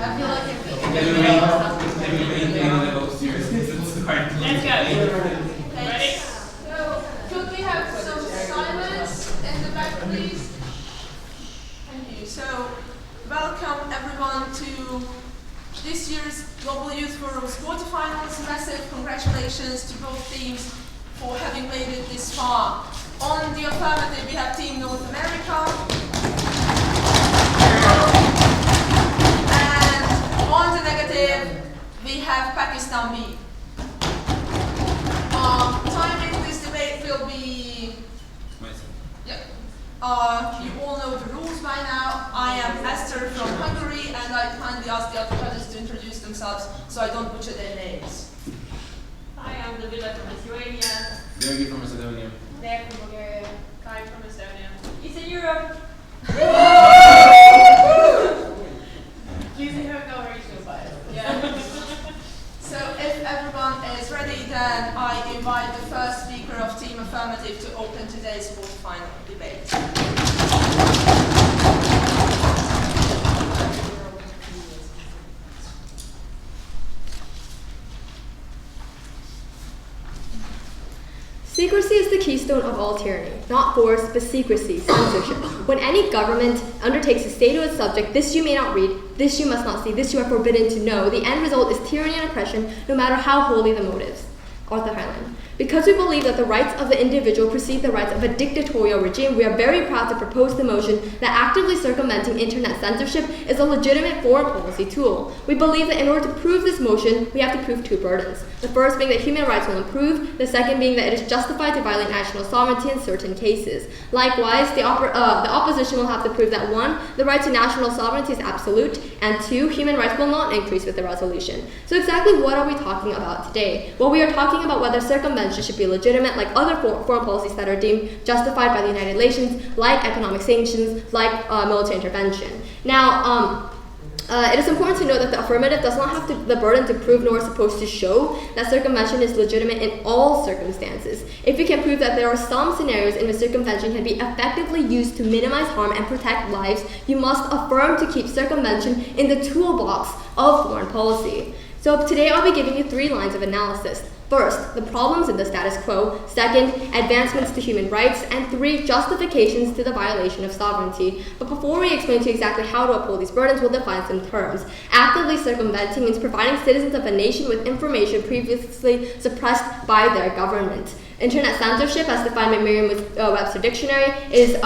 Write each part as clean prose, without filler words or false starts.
I feel like if we Let's go. Ready? So, could we have some silence in the back, please? Thank you. So, welcome everyone to this year's Global Youth Forum's quarterfinals. Massive congratulations to both teams for having made it this far. On the affirmative, we have Team North America. And on the negative, we have Pakistan B. Timing this debate will be... Yeah. You all know the rules by now. I am Esther from Hungary, and I kindly ask the other judges to introduce themselves so I don't butcher their names. Hi, I'm Davila from Lithuania. Georgi from Macedonia. There from Bulgaria. Kai from Estonia. Eastern Europe. Using her coloration bias. Yeah. So if everyone is ready, then I invite the first speaker of Team Affirmative to open today's quarterfinal debate. Secrecy is the keystone of all tyranny. Not force, but secrecy, censorship. When any government undertakes to say to its subject, this you may not read, this you must not see, this you are forbidden to know, the end result is tyranny and oppression, no matter how holy the motives. Arthur Highland. Because we believe that the rights of the individual precede the rights of a dictatorial regime, we are very proud to propose the motion that actively circumventing internet censorship is a legitimate foreign policy tool. We believe that in order to prove this motion, we have to prove two burdens. The first being that human rights will improve, the second being that it is justified to violate national sovereignty in certain cases. Likewise, the opposition will have to prove that 1, the right to national sovereignty is absolute, and 2, human rights will not increase with the resolution. So exactly what are we talking about today? Well, we are talking about whether circumvention should be legitimate, like other foreign policies that are deemed justified by the United Nations, like economic sanctions, like military intervention. Now, it is important to note that the affirmative does not have the burden to prove nor is supposed to show that circumvention is legitimate in all circumstances. If you can prove that there are some scenarios in which circumvention can be effectively used to minimize harm and protect lives, you must affirm to keep circumvention in the toolbox of foreign policy. So today I'll be giving you 3 lines of analysis. First, the problems in the status quo. Second, advancements to human rights. And 3, justifications to the violation of sovereignty. But before we explain to you exactly how to uphold these burdens, we'll define some terms. Actively circumventing means providing citizens of a nation with information previously suppressed by their government. Internet censorship, as defined by Merriam-Webster Dictionary, is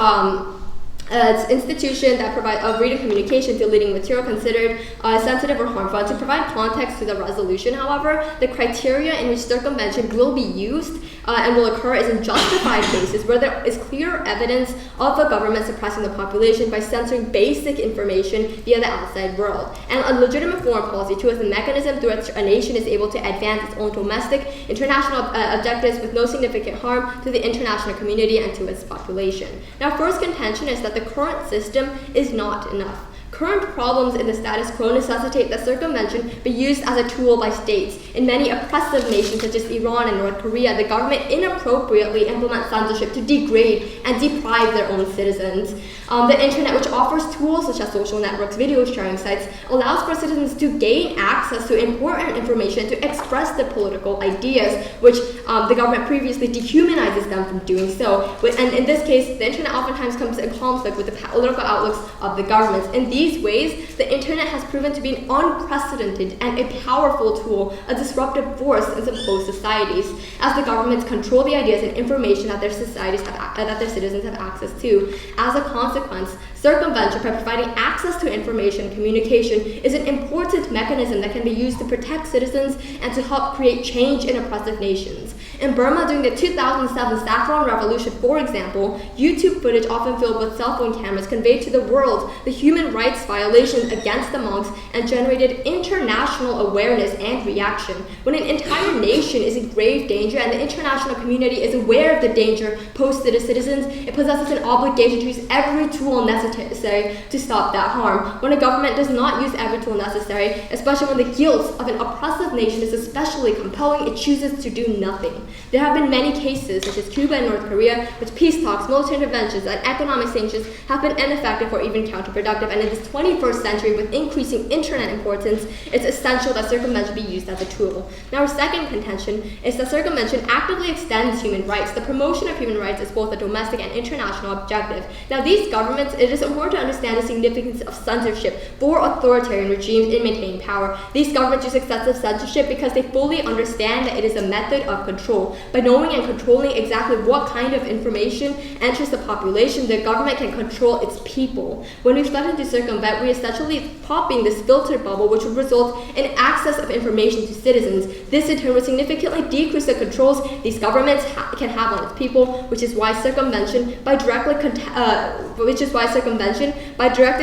it's institution that provides reading communication to leading material considered sensitive or harmful. To provide context to the resolution, however, the criteria in which circumvention will be used and will occur is in justified cases where there is clear evidence of the government suppressing the population by censoring basic information via the outside world. And a legitimate foreign policy, too, is a mechanism through which a nation is able to advance its own domestic, international objectives with no significant harm to the international community and to its population. Now, first contention is that the current system is not enough. Current problems in the status quo necessitate that circumvention be used as a tool by states. In many oppressive nations such as Iran and North Korea, the government inappropriately implements censorship to degrade and deprive their own citizens. The internet, which offers tools such as social networks, video sharing sites, allows for citizens to gain access to important information to express their political ideas, which the government previously dehumanizes them from doing so. And in this case, the internet oftentimes comes in conflict with the political outlooks of the governments. In these ways, the internet has proven to be an unprecedented and a powerful tool, a disruptive force in some closed societies, as the governments control the ideas and information that their societies that their citizens have access to. As a consequence, circumvention, by providing access to information and communication, is an important mechanism that can be used to protect citizens and to help create change in oppressive nations. In Burma, during the 2007 Saffron Revolution, for example, YouTube footage often filled with cell phone cameras conveyed to the world the human rights violations against the monks and generated international awareness and reaction. When an entire nation is in grave danger and the international community is aware of the danger posed to the citizens, it possesses an obligation to use every tool necessary necessary to stop that harm. When a government does not use every tool necessary, especially when the guilt of an oppressive nation is especially compelling, it chooses to do nothing. There have been many cases, such as Cuba and North Korea, which peace talks, military interventions, and economic sanctions have been ineffective or even counterproductive. And in this 21st century, with increasing internet importance, it's essential that circumvention be used as a tool. Now, our second contention is that circumvention actively extends human rights. The promotion of human rights is both a domestic and international objective. Now, these governments, it is important to understand the significance of censorship for authoritarian regimes in maintaining power. These governments use excessive censorship because they fully understand that it is a method of control. By knowing and controlling exactly what kind of information enters the population, the government can control its people. When we threaten to circumvent, we are essentially popping this filter bubble, which would result in access of information to citizens. This in turn would significantly decrease the controls these governments can have on its people, which is why circumvention by directly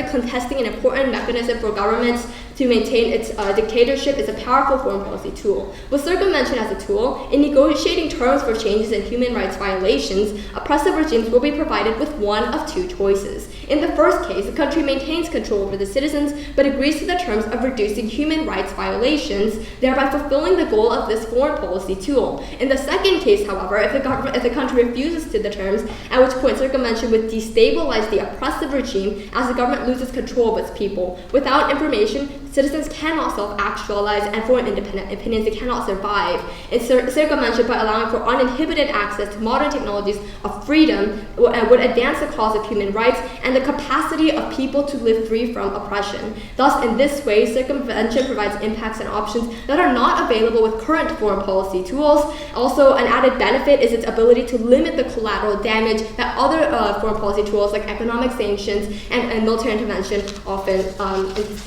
contesting an important mechanism for governments to maintain its dictatorship is a powerful foreign policy tool. With circumvention as a tool, in negotiating terms for changes in human rights violations, oppressive regimes will be provided with one of two choices. In the first case, the country maintains control over the citizens, but agrees to the terms of reducing human rights violations, thereby fulfilling the goal of this foreign policy tool. In the second case, however, if the country refuses to the terms, at which point circumvention would destabilize the oppressive regime as the government loses control of its people. Without information, citizens cannot self-actualize, and foreign independent opinions, they cannot survive. In circumvention, by allowing for uninhibited access to modern technologies of freedom, would advance the cause of human rights and the capacity of people to live free from oppression. Thus, in this way, circumvention provides impacts and options that are not available with current foreign policy tools. Also, an added benefit is its ability to limit the collateral damage that other foreign policy tools like economic sanctions and military intervention often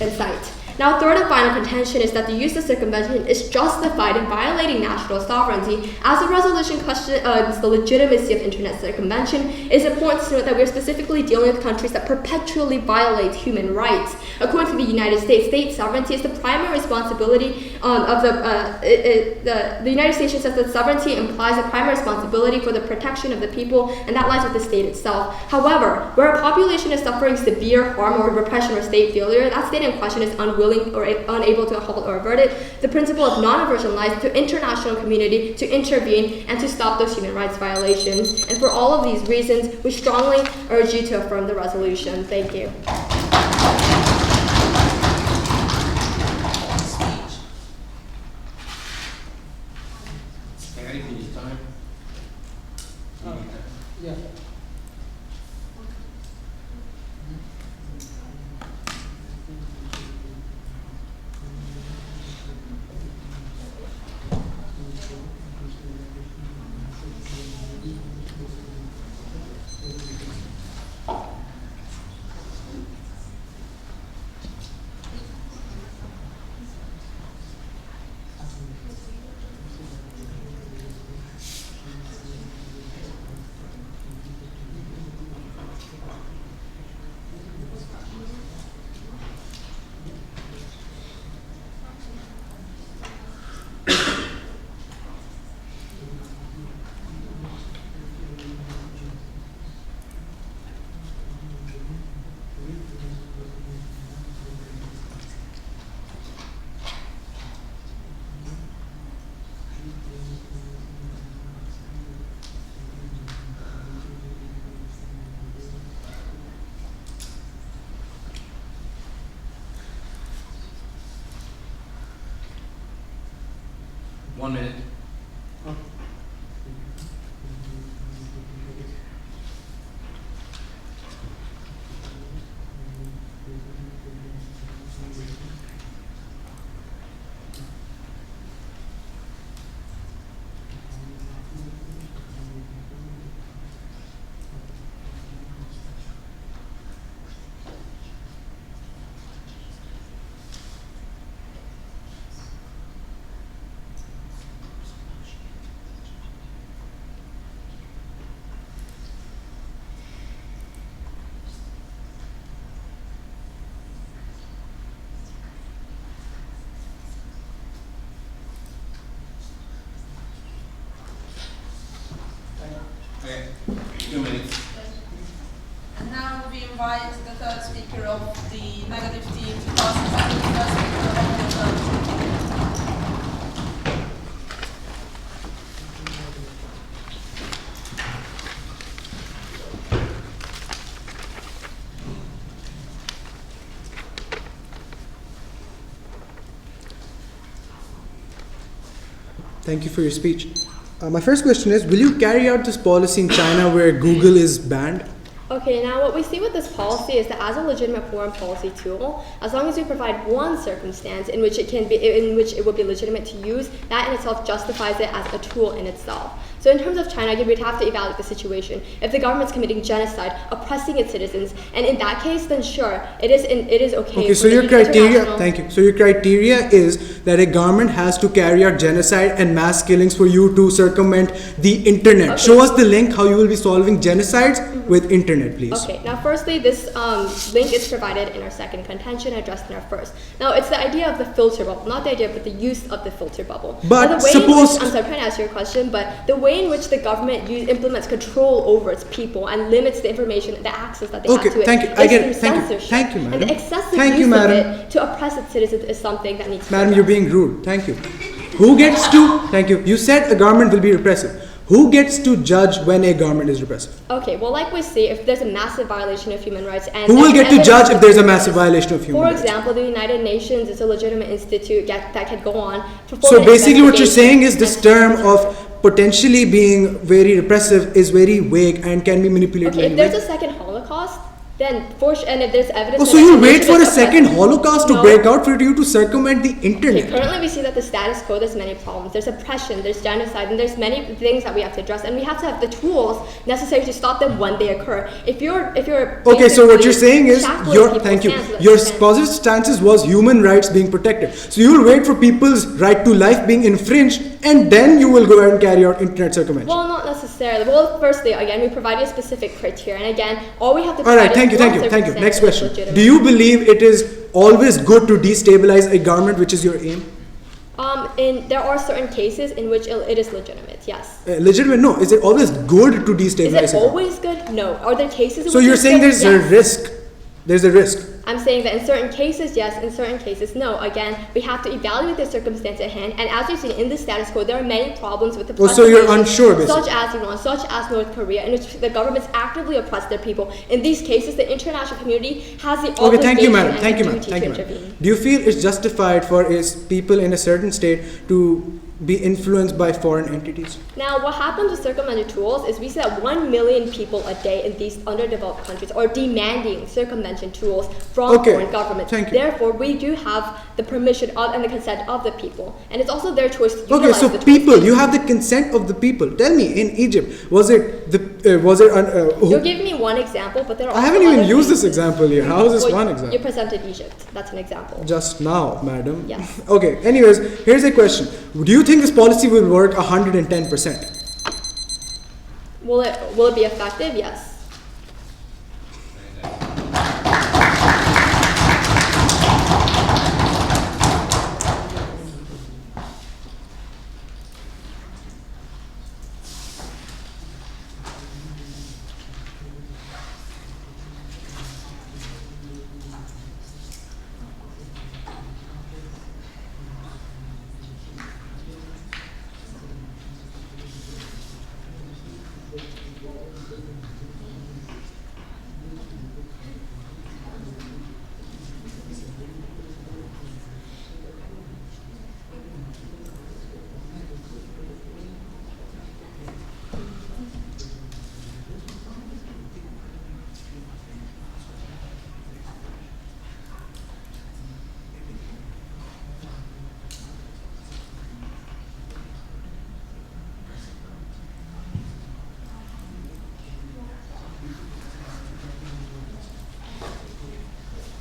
incite. Now, third and final contention is that the use of circumvention is justified in violating national sovereignty. As the resolution questions the legitimacy of internet circumvention, it is important to note that we are specifically dealing with countries that perpetually violate human rights. According to the United States, state sovereignty is the primary responsibility of the United States says that sovereignty implies a primary responsibility for the protection of the people, and that lies with the state itself. However, where a population is suffering severe harm or repression or state failure, that state in question is unwilling or unable to halt or avert it. The principle of non-aversion lies to international community to intervene and to stop those human rights violations. And for all of these reasons, we strongly urge you to affirm the resolution. Thank you. Yeah. One minute. Okay, 2 minutes. And now we invite the third speaker of the negative team to pass the first speaker of the affirmative team. Thank you for your speech. My first question is, will you carry out this policy in China where Google is banned? Okay, now what we see with this policy is that as a legitimate foreign policy tool, as long as we provide one circumstance in which it would be legitimate to use, that in itself justifies it as a tool in itself. So in terms of China, again, we'd have to evaluate the situation. If the government's committing genocide, oppressing its citizens, and in that case, then sure, it is okay. Okay, so your criteria, thank you. So your criteria is that a government has to carry out genocide and mass killings for you to circumvent the internet. Okay. Show us the link how you will be solving genocides with internet, please. Okay, now firstly, this link is provided in our second contention, addressed in our first. Now it's the idea of the filter bubble, not the idea, but the use of the filter bubble. But now, suppose... I'm sorry, I'm trying to answer your question, but the way in which the government implements control over its people and limits the information, the access that they have to it, thank you. I get it. through Thank you. censorship. Thank you, madam. And the excessive Thank use you, madam. of it to oppress its citizens is something that needs to be Madam, you're addressed. being rude. Thank you. Who gets to... Thank you. You said a government will be repressive. Who gets to judge when a government is repressive? Okay, well, like we see, if there's a massive violation of human rights, and Who will get to evidence judge if of there's a human massive rights. violation of human For rights? example, the United Nations is a legitimate institute that can go on. So basically what you're saying is this term of potentially being very repressive is very vague and can be manipulated. Okay, if anyway. there's a second Holocaust, then and if there's evidence. Oh, that so you that wait nation for a is second oppressed- Holocaust to No. break out for you to circumvent the Okay, internet? currently we see that the status quo, there's many problems. There's oppression, there's genocide, and there's many things that we have to address, and we have to have the tools necessary to stop them when they occur. If you're Okay, so what you're basically saying is, shackling your people's thank you. hands with Your consent- positive stances was human rights being protected. So you will wait for people's right to life being infringed, and then you will go ahead and carry out internet circumvention. Well, not necessarily. Well, firstly, again, we provide you a specific criteria, and again, all we have to All right, provide thank is you, one thank you, thank you. circumstance Next that's question. legitimate. Do you believe it is always good to destabilize a government, which is your aim? There are certain cases in which it is legitimate, yes. Legitimate? No. Is it always good to Is destabilize it a government? always good? No. Are there cases in So which you're it's saying good? there's Yes. a risk. There's a risk. I'm saying that in certain cases, yes, in certain cases, no. Again, we have to evaluate the circumstance at hand, and as we've seen in the status quo, there are many problems with the Oh, so you're nations, unsure, basically. such as Iran, such as North Korea, in which the governments actively oppress their people. In these cases, the international community has the Okay, obligation thank you, madam. and Thank the you, madam. duty Thank to you, madam. intervene. Do you feel it's justified for people in a certain state to be influenced by foreign entities? Now, what happens with circumventing tools is we see that 1 million people a day in these underdeveloped countries are demanding circumvention tools from Okay, foreign governments. thank you. Therefore, we do have the permission of and the consent of the people, and it's also their choice to Okay, utilize so the tools. people, you have the consent of the people. Tell me, in Egypt, was it You're giving me one example, but there are I also haven't even other used this cases. example here. How is this Well, one You example? presented Egypt. That's an example. Just now, madam. Yes. Okay, anyways, here's a question. Do you think this policy will work 110%? Will it be effective? Yes.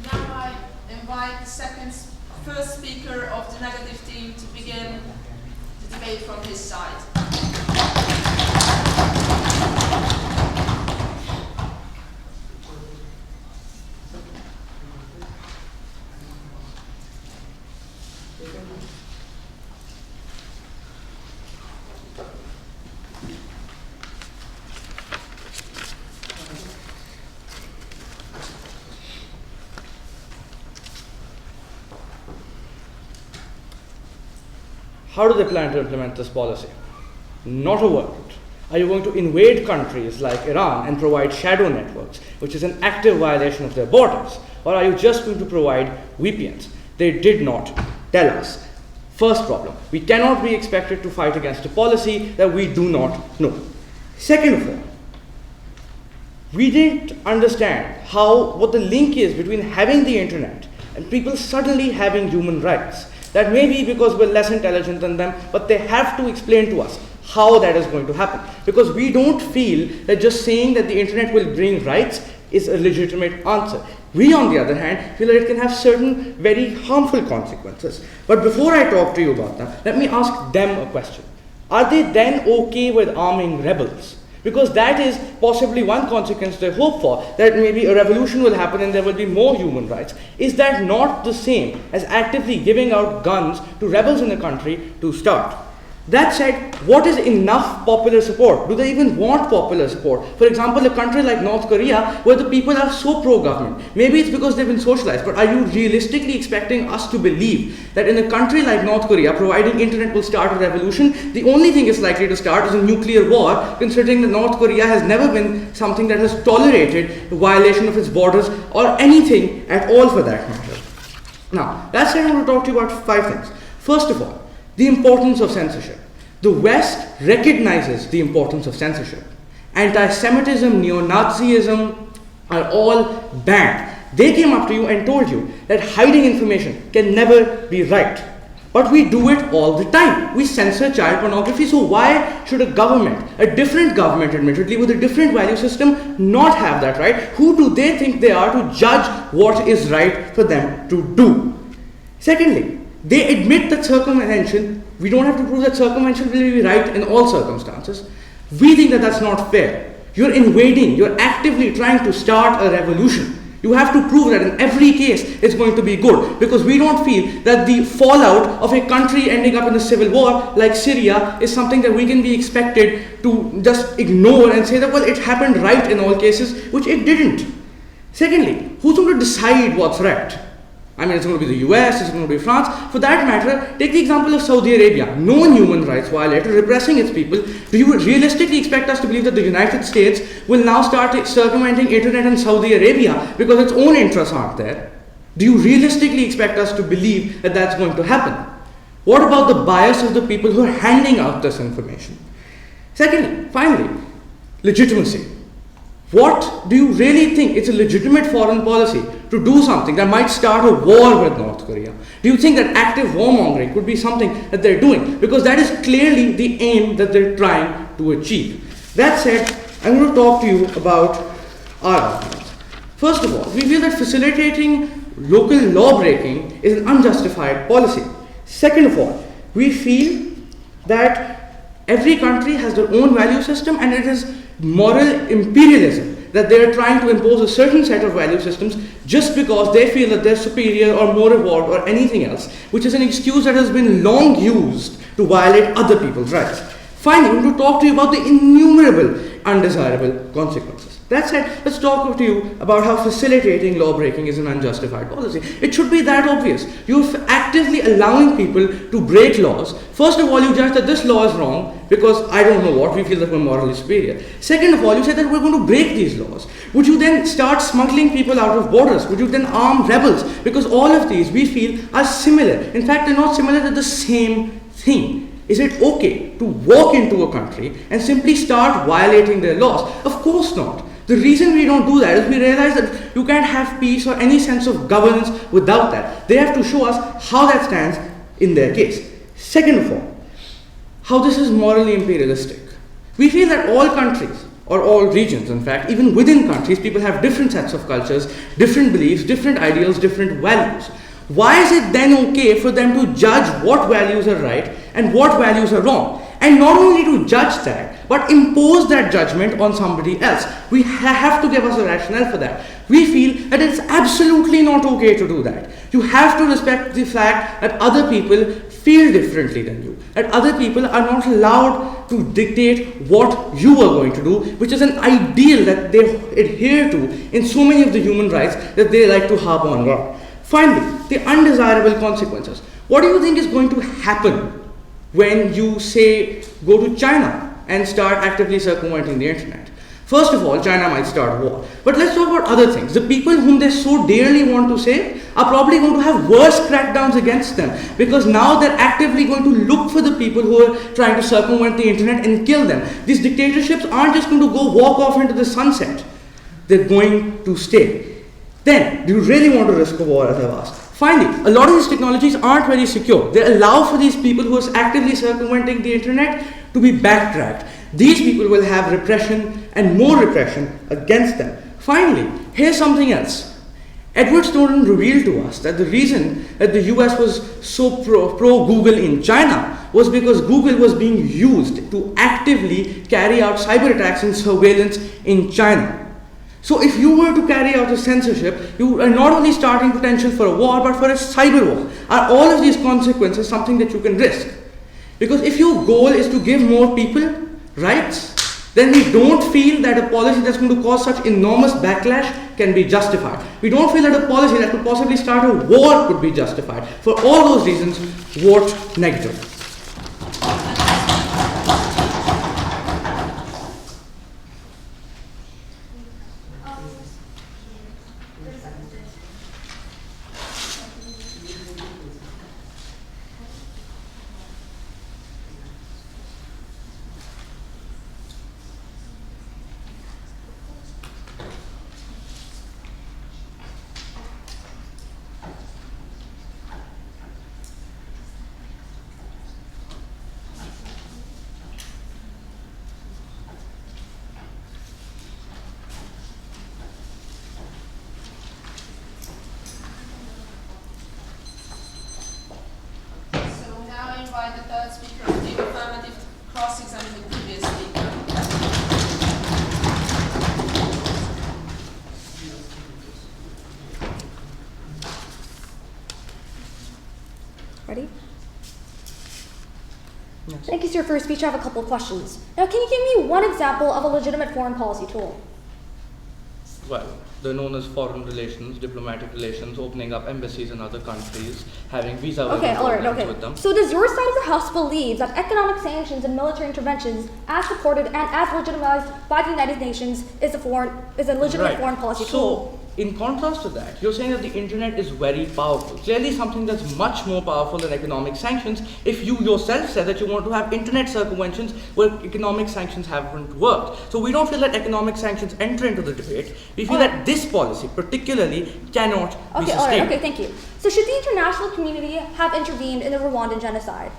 Now I invite the first speaker of the negative team to begin the debate from his side. how do they plan to implement this policy? Not a word. Are you going to invade countries like Iran and provide shadow networks, which is an active violation of their borders? Or are you just going to provide VPNs? They did not tell us. First problem, we cannot be expected to fight against a policy that we do not know. Second of all, we didn't understand what the link is between having the internet and people suddenly having human rights. That may be because we're less intelligent than them, but they have to explain to us how that is going to happen. Because we don't feel that just saying that the internet will bring rights is a legitimate answer. We, on the other hand, feel that it can have certain very harmful consequences. But before I talk to you about them, let me ask them a question. Are they then okay with arming rebels? Because that is possibly one consequence they hope for, that maybe a revolution will happen and there will be more human rights. Is that not the same as actively giving out guns to rebels in the country to start? That said, what is enough popular support? Do they even want popular support? For example, a country like North Korea, where the people are so pro-government, maybe it's because they've been socialized, but are you realistically expecting us to believe that in a country like North Korea, providing internet will start a revolution, the only thing it's likely to start is a nuclear war, considering that North Korea has never been something that has tolerated the violation of its borders or anything at all for that matter. Now, that's why I want to talk to you about 5 things. First of all, the importance of censorship. The West recognizes the importance of censorship. Anti-Semitism, neo-Nazism are all banned. They came up to you and told you that hiding information can never be right. But we do it all the time. We censor child pornography. So why should a government, a different government admittedly, with a different value system, not have that right? Who do they think they are to judge what is right for them to do? Secondly, they admit that circumvention, we don't have to prove that circumvention will be right in all circumstances. We think that that's not fair. You're invading, you're actively trying to start a revolution. You have to prove that in every case it's going to be good, because we don't feel that the fallout of a country ending up in a civil war like Syria is something that we can be expected to just ignore and say that, well, it happened right in all cases, which it didn't. Secondly, who's going to decide what's right? I mean, it's going to be the US, it's going to be France. For that matter, take the example of Saudi Arabia, known human rights violator, repressing its people. Do you realistically expect us to believe that the United States will now start circumventing internet in Saudi Arabia because its own interests aren't there? Do you realistically expect us to believe that that's going to happen? What about the bias of the people who are handing out this information? Secondly, finally, legitimacy. What do you really think it's a legitimate foreign policy to do something that might start a war with North Korea? Do you think that active warmongering could be something that they're doing? Because that is clearly the aim that they're trying to achieve. That said, I'm going to talk to you about our arguments. First of all, we feel that facilitating local law breaking is an unjustified policy. Second of all, we feel that every country has their own value system, and it is moral imperialism that they are trying to impose a certain set of value systems just because they feel that they're superior or more evolved or anything else, which is an excuse that has been long used to violate other people's rights. Finally, I'm going to talk to you about the innumerable undesirable consequences. That said, let's talk to you about how facilitating law breaking is an unjustified policy. It should be that obvious. You're actively allowing people to break laws. First of all, you judge that this law is wrong because I don't know what, we feel that we're morally superior. Second of all, you say that we're going to break these laws. Would you then start smuggling people out of borders? Would you then arm rebels? Because all of these, we feel, are similar. In fact, they're not similar, they're the same thing. Is it okay to walk into a country and simply start violating their laws? Of course not. The reason we don't do that is we realize that you can't have peace or any sense of governance without that. They have to show us how that stands in their case. Second of all, how this is morally imperialistic. We feel that all countries, or all regions in fact, even within countries, people have different sets of cultures, different beliefs, different ideals, different values. Why is it then okay for them to judge what values are right and what values are wrong? And not only to judge that, but impose that judgment on somebody else. We have to give us a rationale for that. We feel that it's absolutely not okay to do that. You have to respect the fact that other people feel differently than you, that other people are not allowed to dictate what you are going to do, which is an ideal that they adhere to in so many of the human rights that they like to harp on. Finally, the undesirable consequences. What do you think is going to happen when you say go to China and start actively circumventing the internet? First of all, China might start a war. But let's talk about other things. The people whom they so dearly want to save are probably going to have worse crackdowns against them, because now they're actively going to look for the people who are trying to circumvent the internet and kill them. These dictatorships aren't just going to go walk off into the sunset. They're going to stay. Then, do you really want to risk a war, as I've asked? Finally, a lot of these technologies aren't very secure. They allow for these people who are actively circumventing the internet to be backtracked. These people will have repression and more repression against them. Finally, here's something else. Edward Snowden revealed to us that the reason that the US was so pro-Google in China was because Google was being used to actively carry out cyber attacks and surveillance in China. So if you were to carry out a censorship, you are not only starting potential for a war, but for a cyber war. Are all of these consequences something that you can risk? Because if your goal is to give more people rights, then we don't feel that a policy that's going to cause such enormous backlash can be justified. We don't feel that a policy that could possibly start a war could be justified. For all those reasons, vote negative. The third speaker of the affirmative cross-examine the previous speaker. Ready? Yes. Thank you, sir, for your speech. I have a couple of questions. Now, can you give me one example of a legitimate foreign policy tool? Well, they're known as foreign relations, diplomatic relations, opening up embassies in other countries, having visa Okay, all right, okay. with them. So does your side of the House believe that economic sanctions and military interventions, as supported and as legitimized by the United Nations, is a legitimate foreign policy tool? So, in contrast to that, you're saying that the internet is very powerful. Clearly something that's much more powerful than economic sanctions, if you yourself said that you want to have internet circumventions where economic sanctions haven't worked. So we don't feel that economic sanctions enter into the debate. We feel that this policy particularly cannot be sustained. All right, okay, thank you. So should the international community have intervened in the Rwandan genocide?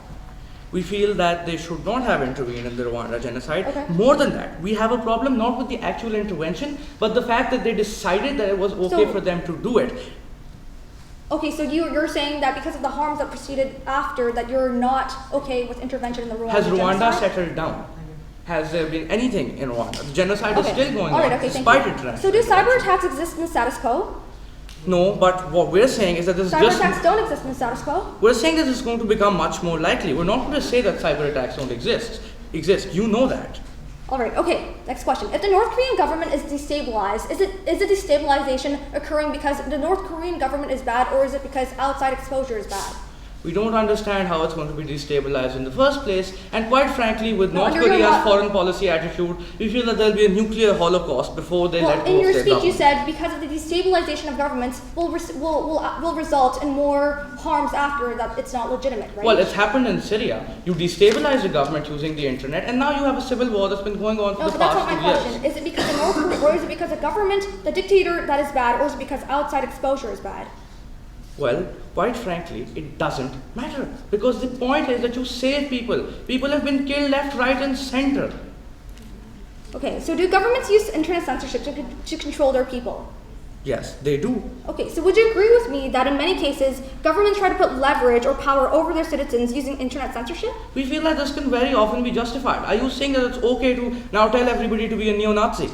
We feel that they should not have intervened in the Rwanda genocide. Okay. More than that, we have a problem not with the actual intervention, but the fact that they decided that it was okay for them to do it. Okay, so you're saying that because of the harms that proceeded after, that you're not okay with intervention in the Rwanda genocide? Has Rwanda settled down? Has there been anything in Rwanda? The genocide is still going on, despite international. So do cyber attacks exist in the status quo? No, but what we're saying is that this is Cyber just... attacks don't exist in the status quo? We're saying that this is going to become much more likely. We're not going to say that cyber attacks don't exist. You know that. All right, okay, next question. If the North Korean government is destabilized, is the destabilization occurring because the North Korean government is bad, or is it because outside exposure is bad? We don't understand how it's going to be destabilized in the first place, and quite frankly, with North Korea's foreign policy attitude, we feel that there'll be a nuclear holocaust before they let go of their in your speech government. you said because of the destabilization of governments will result in more harms after, that it's not legitimate, right? Well, it's happened in Syria. You destabilize the government using the internet, and now you have a civil war that's been going on for the past 2 years. No, but that's not my question. Is it because the North Korea, or is it because the government, the dictator, that is bad, or is it because outside exposure is bad? Well, quite frankly, it doesn't matter, because the point is that you save people. People have been killed left, right, and center. Okay, so do governments use internet censorship to control their people? Yes, they do. Okay, so would you agree with me that in many cases, governments try to put leverage or power over their citizens using internet censorship? We feel that this can very often be justified. Are you saying that it's okay to now tell everybody to be a neo-Nazi?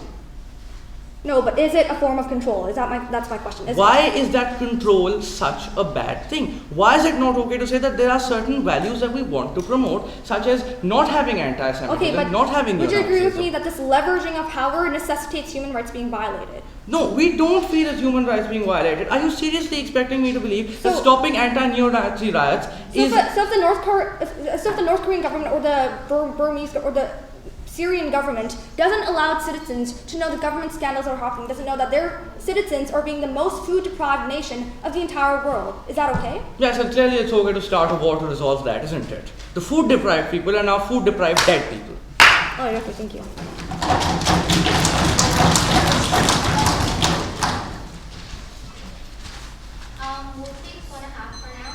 No, but is it a form of control? That's my question. Why is that control such a bad thing? Why is it not okay to say that there are certain values that we want to promote, such as not having anti-Semitism, Okay, but not having would you agree with neo-Nazism? me that this leveraging of power necessitates human rights being violated? No, we don't feel as human rights being violated. Are you seriously expecting me to believe that So- stopping anti-neo-Nazi riots is... If the North Korean government or the Burmese or the Syrian government doesn't allow its citizens to know the government scandals are happening, doesn't know that their citizens are being the most food-deprived nation of the entire world, is that okay? Yes, and clearly it's okay to start a war to resolve that, isn't it? The food-deprived people are now food-deprived dead people. Oh, okay, thank you. We'll take 1.5 for now.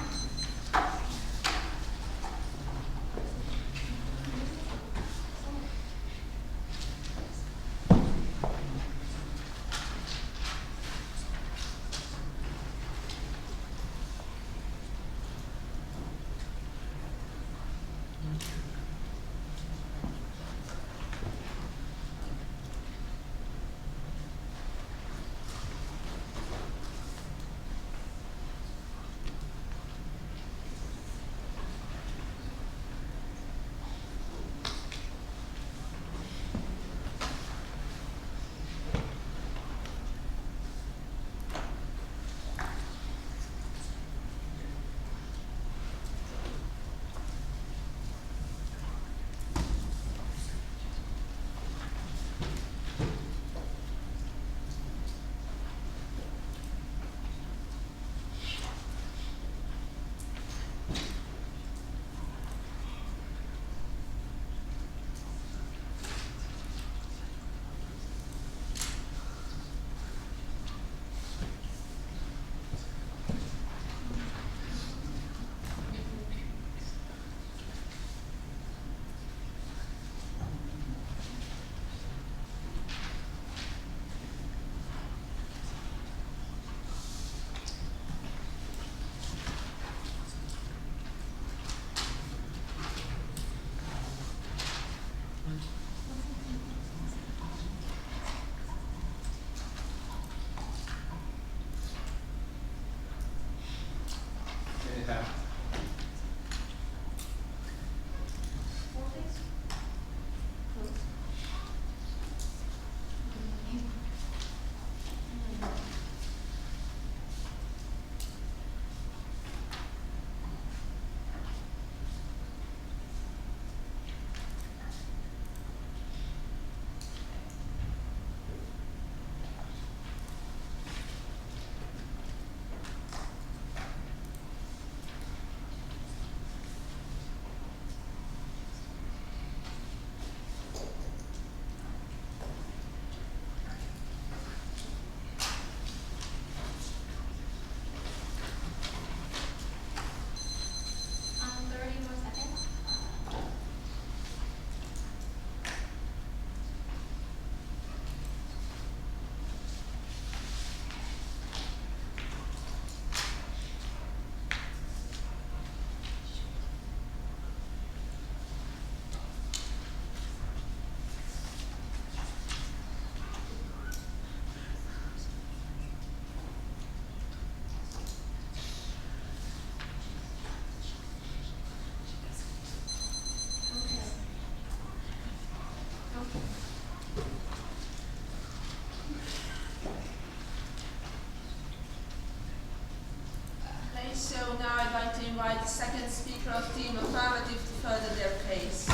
invite the second speaker of Team Affirmative to further their case.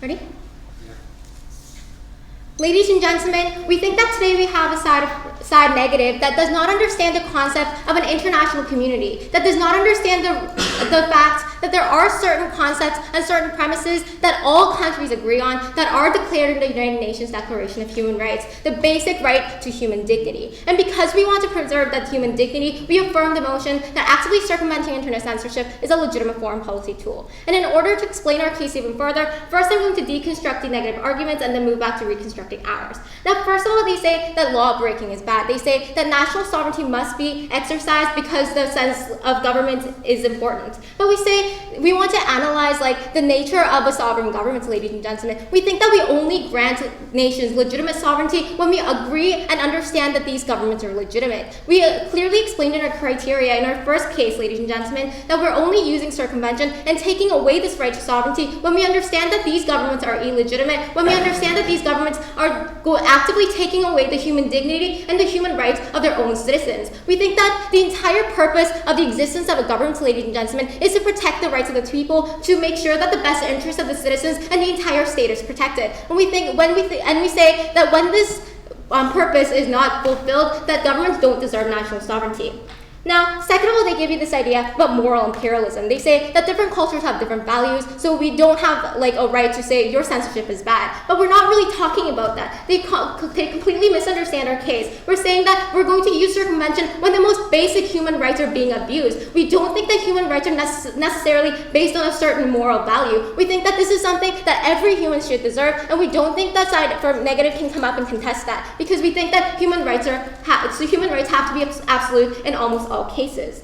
Ready? Ladies and gentlemen, we think that today we have a side negative that does not understand the concept of an international community, that does not understand the fact that there are certain concepts and certain premises that all countries agree on that are declared in the United Nations Declaration of Human Rights, the basic right to human dignity. And because we want to preserve that human dignity, we affirm the motion that actively circumventing internet censorship is a legitimate foreign policy tool. And in order to explain our case even further, first I'm going to deconstruct the negative arguments and then move back to reconstruct respecting ours. Now, first of all, they say that law breaking is bad. They say that national sovereignty must be exercised because the sense of government is important. But we say we want to analyze like the nature of a sovereign government, ladies and gentlemen. We think that we only grant nations legitimate sovereignty when we agree and understand that these governments are legitimate. We clearly explained in our criteria in our first case, ladies and gentlemen, that we're only using circumvention and taking away this right to sovereignty when we understand that these governments are illegitimate, when we understand that these governments are actively taking away the human dignity and the human rights of their own citizens. We think that the entire purpose of the existence of a government, ladies and gentlemen, is to protect the rights of the people, to make sure that the best interests of the citizens and the entire state is protected. And we say that when this purpose is not fulfilled, that governments don't deserve national sovereignty. Now, second of all, they give you this idea about moral imperialism. They say that different cultures have different values, so we don't have like a right to say your censorship is bad. But we're not really talking about that. They completely misunderstand our case. We're saying that we're going to use circumvention when the most basic human rights are being abused. We don't think that human rights are necessarily based on a certain moral value. We think that this is something that every human should deserve, and we don't think that side for negative can come up and contest that, because we think that human rights have to be absolute in almost all cases.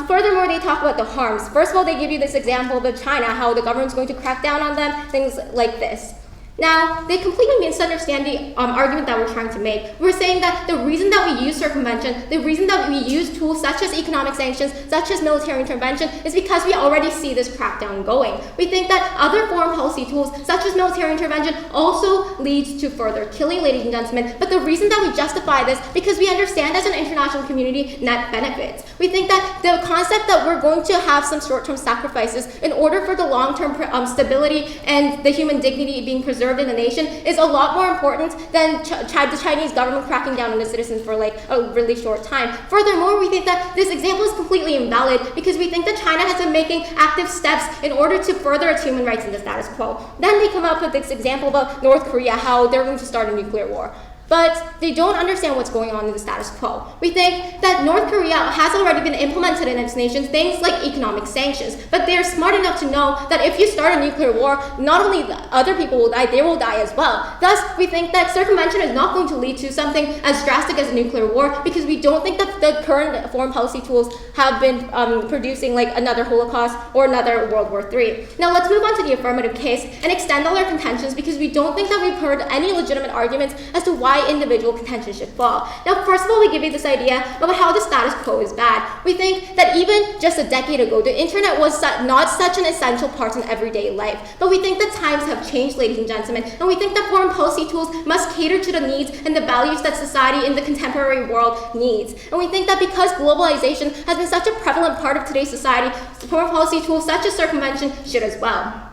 Furthermore, they talk about the harms. First of all, they give you this example of China, how the government's going to crack down on them, things like this. Now, they completely misunderstand the argument that we're trying to make. We're saying that the reason that we use circumvention, the reason that we use tools such as economic sanctions, such as military intervention, is because we already see this crackdown going. We think that other foreign policy tools, such as military intervention, also leads to further killing, ladies and gentlemen. But the reason that we justify this, because we understand as an international community net benefits. We think that the concept that we're going to have some short-term sacrifices in order for the long-term stability and the human dignity being preserved in the nation is a lot more important than the Chinese government cracking down on the citizens for like a really short time. Furthermore, we think that this example is completely invalid because we think that China has been making active steps in order to further its human rights in the status quo. Then they come up with this example about North Korea, how they're going to start a nuclear war. But they don't understand what's going on in the status quo. We think that North Korea has already been implemented in its nation, things like economic sanctions, but they're smart enough to know that if you start a nuclear war, not only other people will die, they will die as well. Thus, we think that circumvention is not going to lead to something as drastic as a nuclear war, because we don't think that the current foreign policy tools have been producing like another Holocaust or another World War III. Now let's move on to the affirmative case and extend all our contentions, because we don't think that we've heard any legitimate arguments as to why individual contention should fall. Now, first of all, we give you this idea about how the status quo is bad. We think that even just a decade ago, the internet was not such an essential part in everyday life. But we think that times have changed, ladies and gentlemen, and we think that foreign policy tools must cater to the needs and the values that society in the contemporary world needs. And we think that because globalization has been such a prevalent part of today's society, foreign policy tools such as circumvention should as well.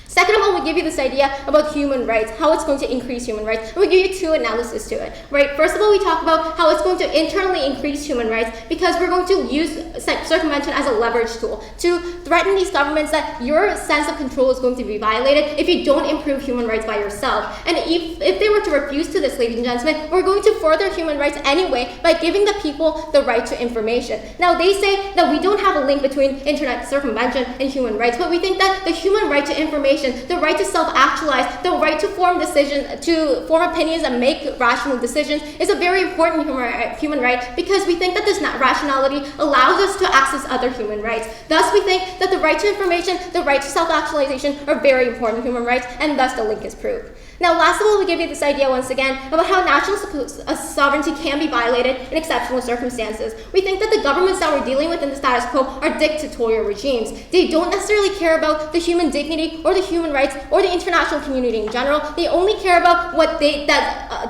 Second of all, we give you this idea about human rights, how it's going to increase human rights. And we give you two analyses to it, right? First of all, we talk about how it's going to internally increase human rights because we're going to use circumvention as a leverage tool to threaten these governments that your sense of control is going to be violated if you don't improve human rights by yourself. And if they were to refuse to this, ladies and gentlemen, we're going to further human rights anyway by giving the people the right to information. Now, they say that we don't have a link between internet circumvention and human rights, but we think that the human right to information, the right to self-actualize, the right to form decisions, to form opinions and make rational decisions is a very important human right, because we think that this rationality allows us to access other human rights. Thus, we think that the right to information, the right to self-actualization are very important human rights, and thus the link is proved. Now, last of all, we give you this idea once again about how national sovereignty can be violated in exceptional circumstances. We think that the governments that we're dealing with in the status quo are dictatorial regimes. They don't necessarily care about the human dignity or the human rights or the international community in general. They only care about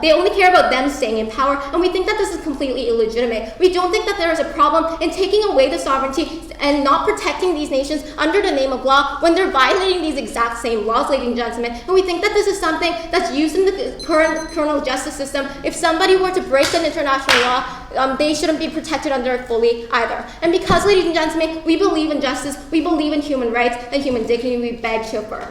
they only care about them staying in power, and we think that this is completely illegitimate. We don't think that there is a problem in taking away the sovereignty and not protecting these nations under the name of law when they're violating these exact same laws, ladies and gentlemen. And we think that this is something that's used in the current criminal justice system. If somebody were to break an international law, they shouldn't be protected under it fully either. And because, ladies and gentlemen, we believe in justice, we believe in human rights and human dignity, we beg to affirm.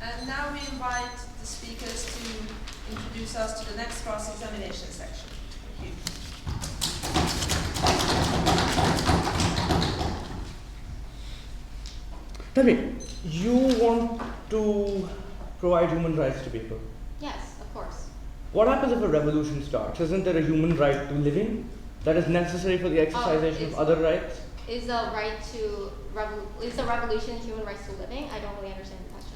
And now we invite the speakers to introduce us to the next cross-examination section. Thank you. Tell me, you want to provide human rights to people. Yes, of course. What happens if a revolution starts? Isn't there a human right to living that is necessary for the exercisation of other rights? Is the revolution human rights to living? I don't really understand the question.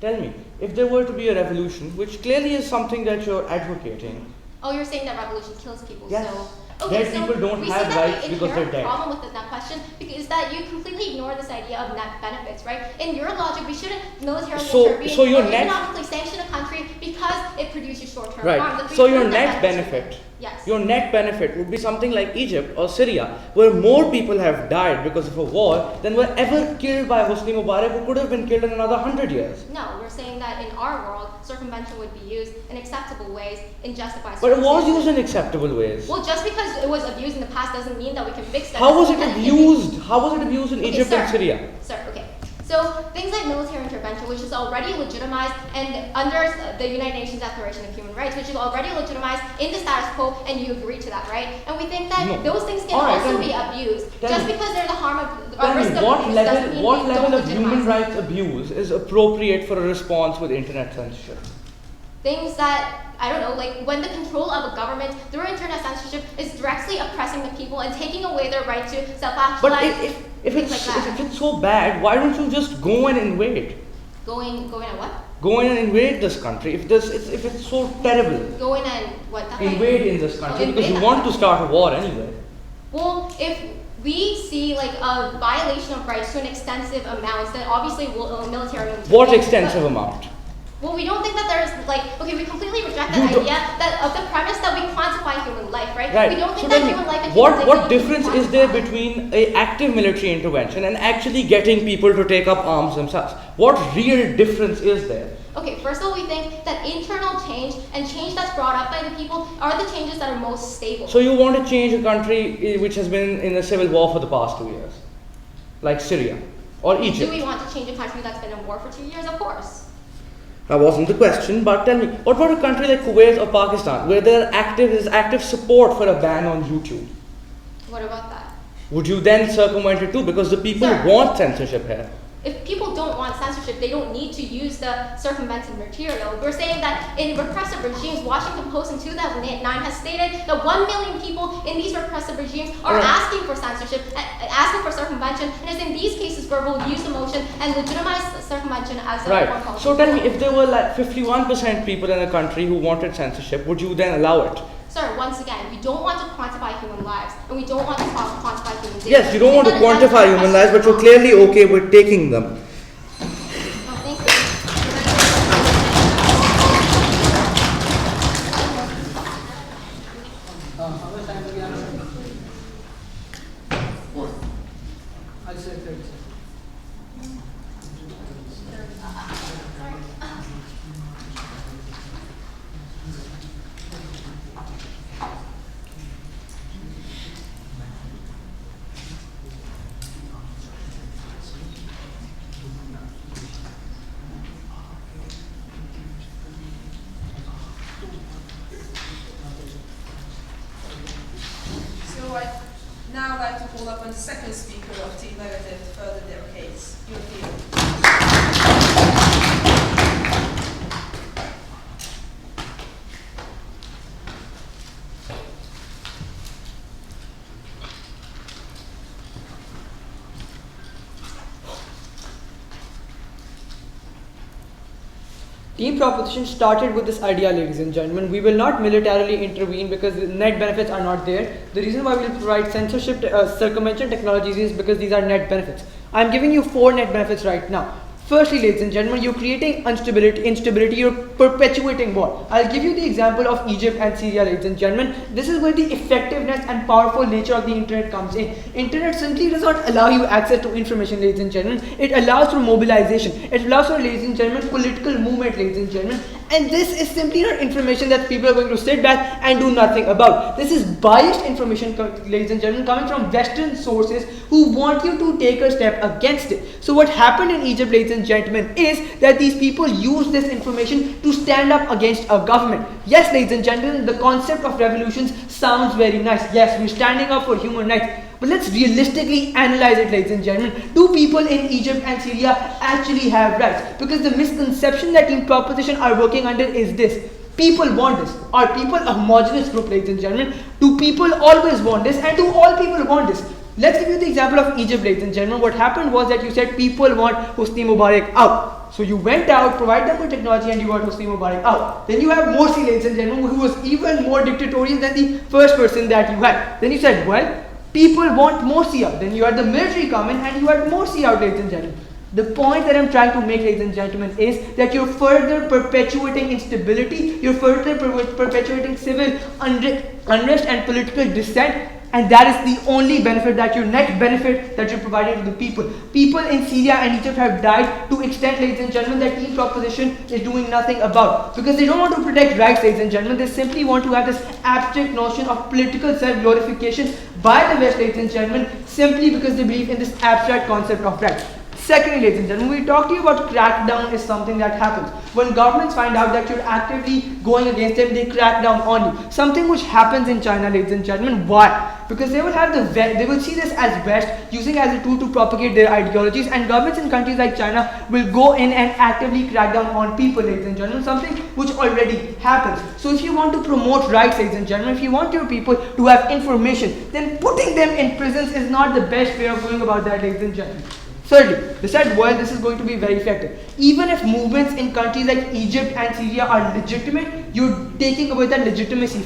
Tell me, if there were to be a revolution, which clearly is something that you're advocating. Oh, you're saying that revolution kills people, Yes. so... Dead people don't have rights because they're dead. The problem with that question is that you completely ignore this idea of net benefits, right? In your logic, we shouldn't militarily intervene or economically sanction a country because it produces short-term harm. Right. So your net benefit, yes. Your net benefit would be something like Egypt or Syria, where more people have died because of a war than were ever killed by Hosni Mubarak, who could have been killed in another 100 years. No, we're saying that in our world, circumvention would be used in acceptable ways, in justified But it was circumstances. used in acceptable ways. Well, just because it was abused in the past doesn't mean that we can fix that. How was it abused? How was it abused in Egypt and Syria? Sir, okay. So things like military intervention, which is already legitimized and under the United Nations Declaration of Human Rights, which is already legitimized in the status quo, and you agree to that, right? And we think that those things can also be abused. Just because they're the harm of the risk of abuse doesn't mean what we level don't of human legitimize rights abuse is appropriate for a response with internet censorship? things that, I don't know, like when the control of a government through internet censorship is directly oppressing the people and taking away their right to self-actualize. But if it's so bad, why don't you just go and invade? Going and what? Go in and invade this country. If it's so terrible, Go in and what? invade in this country because you invade want to start a war anyway. Well, if we see like a violation of rights to an extensive amount, then obviously military will intervene. What extensive amount? Well, we don't think that there's like, okay, we completely reject that idea that of the premise that we quantify human life, right? Right. We don't think So that human life and what difference is there between an active military intervention and actually getting people to take up arms themselves? What real difference is there? Okay, first of all, we think that internal change and change that's brought up by the people are the changes that are most stable. So you want to change a country which has been in a civil war for the past 2 years, like Syria or Egypt? Do we want to change a country that's been in war for 2 years? Of course. That wasn't the question, but tell me, what about a country like Kuwait or Pakistan, where there's active support for a ban on YouTube? What about that? Would you then circumvent it too? Because the people want censorship here. If people don't want censorship, they don't need to use the circumventing material. We're saying that in repressive regimes, Washington Post in 2009 has stated that 1 million people in these repressive regimes are asking for censorship, asking for circumvention, and it's in these cases where we'll use the motion and legitimize circumvention as a foreign policy. So tell me, if there were like 51% people in a country who wanted censorship, would you then allow it? Sir, once again, we don't want to quantify human lives, and we don't want to quantify human data. Yes, you don't want to quantify human lives, but you're clearly okay with taking them. Thank you. So I'd now like to call upon the second speaker of Team Negative to further their case. Your field. Team proposition started with this idea, ladies and gentlemen. We will not militarily intervene because the net benefits are not there. The reason why we will provide censorship circumvention technologies is because these are net benefits. I am giving you 4 net benefits right now. Firstly, ladies and gentlemen, you're creating instability, you're perpetuating war. I'll give you the example of Egypt and Syria, ladies and gentlemen. This is where the effectiveness and powerful nature of the internet comes in. Internet simply does not allow you access to information, ladies and gentlemen. It allows for mobilization. It allows for, ladies and gentlemen, political movement, ladies and gentlemen. And this is simply not information that people are going to sit back and do nothing about. This is biased information, ladies and gentlemen, coming from Western sources who want you to take a step against it. So what happened in Egypt, ladies and and gentlemen, is that these people use this information to stand up against a government. Yes, ladies and gentlemen, the concept of revolutions sounds very nice. Yes, we're standing up for human rights. But let's realistically analyze it, ladies and gentlemen. Do people in Egypt and Syria actually have rights? Because the misconception that Team Proposition are working under is this. People want this. Are people a homogeneous group, ladies and gentlemen? Do people always want this? And do all people want this? Let's give you the example of Egypt, ladies and gentlemen. What happened was that you said people want Hosni Mubarak out. So you went out, provide them with technology, and you got Hosni Mubarak out. Then you have Morsi, ladies and gentlemen, who was even more dictatorial than the first person that you had. Then you said, well, people want Morsi out. Then you had the military come in and you had Morsi out, ladies and gentlemen. The point that I'm trying to make, ladies and gentlemen, is that you're further perpetuating instability, you're further perpetuating civil unrest and political dissent, and that is the only benefit that your net benefit that you're providing to the people. People in Syria and Egypt have died to extent, ladies and gentlemen, that Team Proposition is doing nothing about. Because they don't want to protect rights, ladies and gentlemen, they simply want to have this abstract notion of political self-glorification by the West, ladies and gentlemen, simply because they believe in this abstract concept of rights. Secondly, ladies and gentlemen, we talked to you about crackdown is something that happens. When governments find out that you're actively going against them, they crack down on you. Something which happens in China, ladies and gentlemen. Why? Because they will have they will see this as West, using as a tool to propagate their ideologies, and governments in countries like China will go in and actively crack down on people, ladies and gentlemen, something which already happens. So if you want to promote rights, ladies and gentlemen, if you want your people to have information, then putting them in prisons is not the best way of going about that, ladies and gentlemen. Thirdly, they said, well, this is going to be very effective. Even if movements in countries like Egypt and Syria are legitimate, you're taking away that legitimacy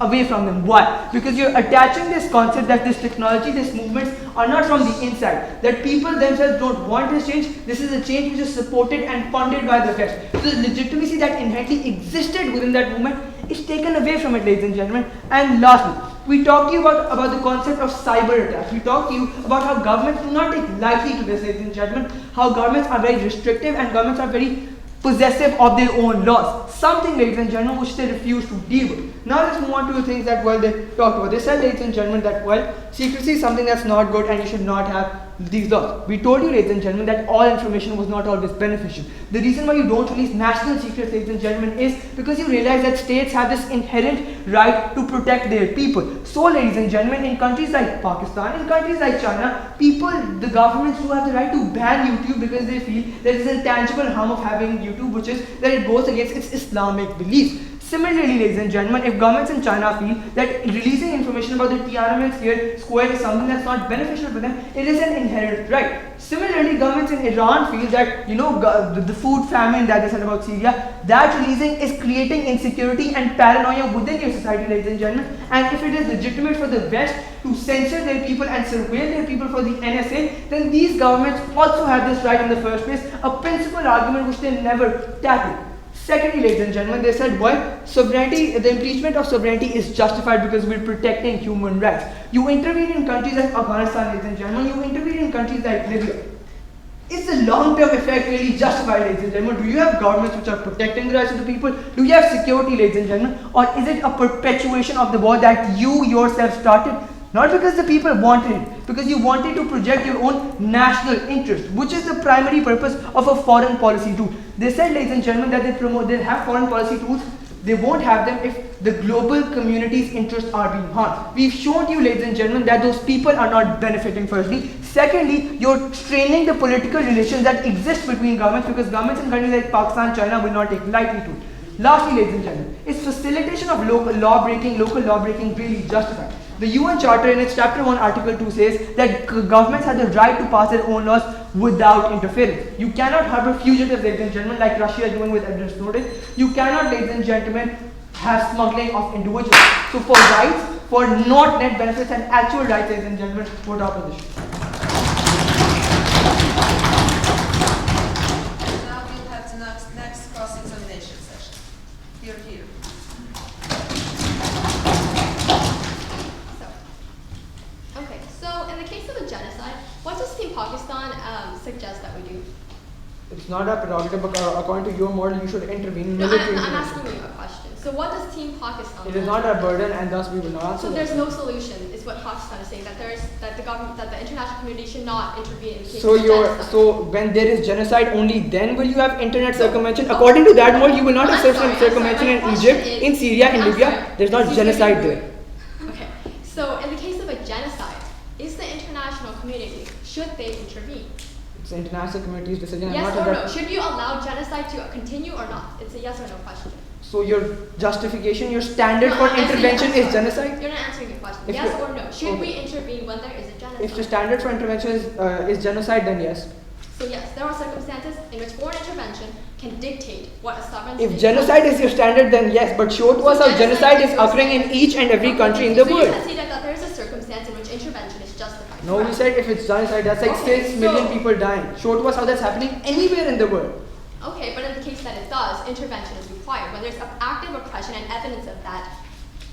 away from them. Why? Because you're attaching this concept that this technology, these movements are not from the inside. That people themselves don't want this change. This is a change which is supported and funded by the West. So the legitimacy that inherently existed within that movement is taken away from it, ladies and gentlemen. And lastly, we talked to you about the concept of cyber attacks. We talked to you about how governments do not take lightly to this, ladies and gentlemen. How governments are very restrictive and governments are very possessive of their own laws. Something, ladies and gentlemen, which they refuse to deal with. Now let's move on to the things that, well, they talked about. They said, ladies and gentlemen, that, well, secrecy is something that's not good and you should not have these laws. We told you, ladies and gentlemen, that all information was not always beneficial. The reason why you don't release national secrets, ladies and gentlemen, is because you realize that states have this inherent right to protect their people. So, ladies and gentlemen, in countries like Pakistan, in countries like China, the governments do have the right to ban YouTube because they feel there is a tangible harm of having YouTube, which is that it goes against its Islamic beliefs. Similarly, ladies and gentlemen, if governments in China feel that releasing information about the Tiananmen Square is something that's not beneficial for them, it is an inherent right. Similarly, governments in Iran feel that, the food famine that they said about Syria, that releasing is creating insecurity and paranoia within your society, ladies and gentlemen. And if it is legitimate for the West to censor their people and surveil their people for the NSA, then these governments also have this right in the first place, a principal argument which they never tackled. Secondly, ladies and gentlemen, they said, well, sovereignty, the impeachment of sovereignty is justified because we're protecting human rights. You intervene in countries like Afghanistan, ladies and gentlemen, you intervene in countries like Libya. Is the long-term effect really justified, ladies and gentlemen? Do you have governments which are protecting the rights of the people? Do you have security, ladies and gentlemen? Or is it a perpetuation of the war that you yourself started? Not because the people wanted it, because you wanted to project your own national interest, which is the primary purpose of a foreign policy tool. They said, ladies and gentlemen, that they have foreign policy tools. They won't have them if the global community's interests are being harmed. We've shown you, ladies and gentlemen, that those people are not benefiting, firstly. Secondly, you're straining the political relations that exist between governments, because governments in countries like Pakistan, China will not take lightly to it. Lastly, ladies and gentlemen, is facilitation of local law breaking really justified? The UN Charter in its Chapter 1, Article 2 says that governments have the right to pass their own laws without interference. You cannot harbor fugitives, ladies and gentlemen, like Russia is doing with Edward Snowden. You cannot, ladies and gentlemen, have smuggling of individuals. So for rights, for not net benefits and actual rights, ladies and gentlemen, vote opposition. Now we'll have the next cross-examination session. Here. So, in the case of a genocide, what does Team Pakistan suggest that we do? It's not a prerogative, but according to your model, you should intervene No, militarily. I'm asking you a question. So what does Team Pakistan? It is not our burden, and thus we will not answer So that. there's no solution, is what Pakistan is saying. That the government, that the international community should not intervene in cases So of genocide. so when there is genocide, only then will you have internet circumvention. According to that model, you will not have circumvention in Egypt, in Syria, in Libya. There's not genocide there. Okay. So in the case of a genocide, is the international community, should they intervene? It's the international community's decision. Yes and or not no? that. Should you allow genocide to continue or not? It's a yes or no question. So your justification, your standard No, for I'm saying intervention yes is or no. genocide. You're not answering the question. If Yes you- or no? Should we okay. intervene when there is a genocide? If the standard for intervention is genocide, then yes. So yes, there are circumstances in which foreign intervention can dictate what a sovereign If state genocide does. is your standard, then yes. But show to us So how genocide is your occurring in standard. each and every country in Okay, the so world. you can see that there is a circumstance in which intervention is justified. No, you correct? said if it's genocide, that's like Okay, 6 million so- people dying. Show to us how that's happening anywhere in the world. Okay, but in the case that it does, intervention is required. When there's active oppression and evidence of that,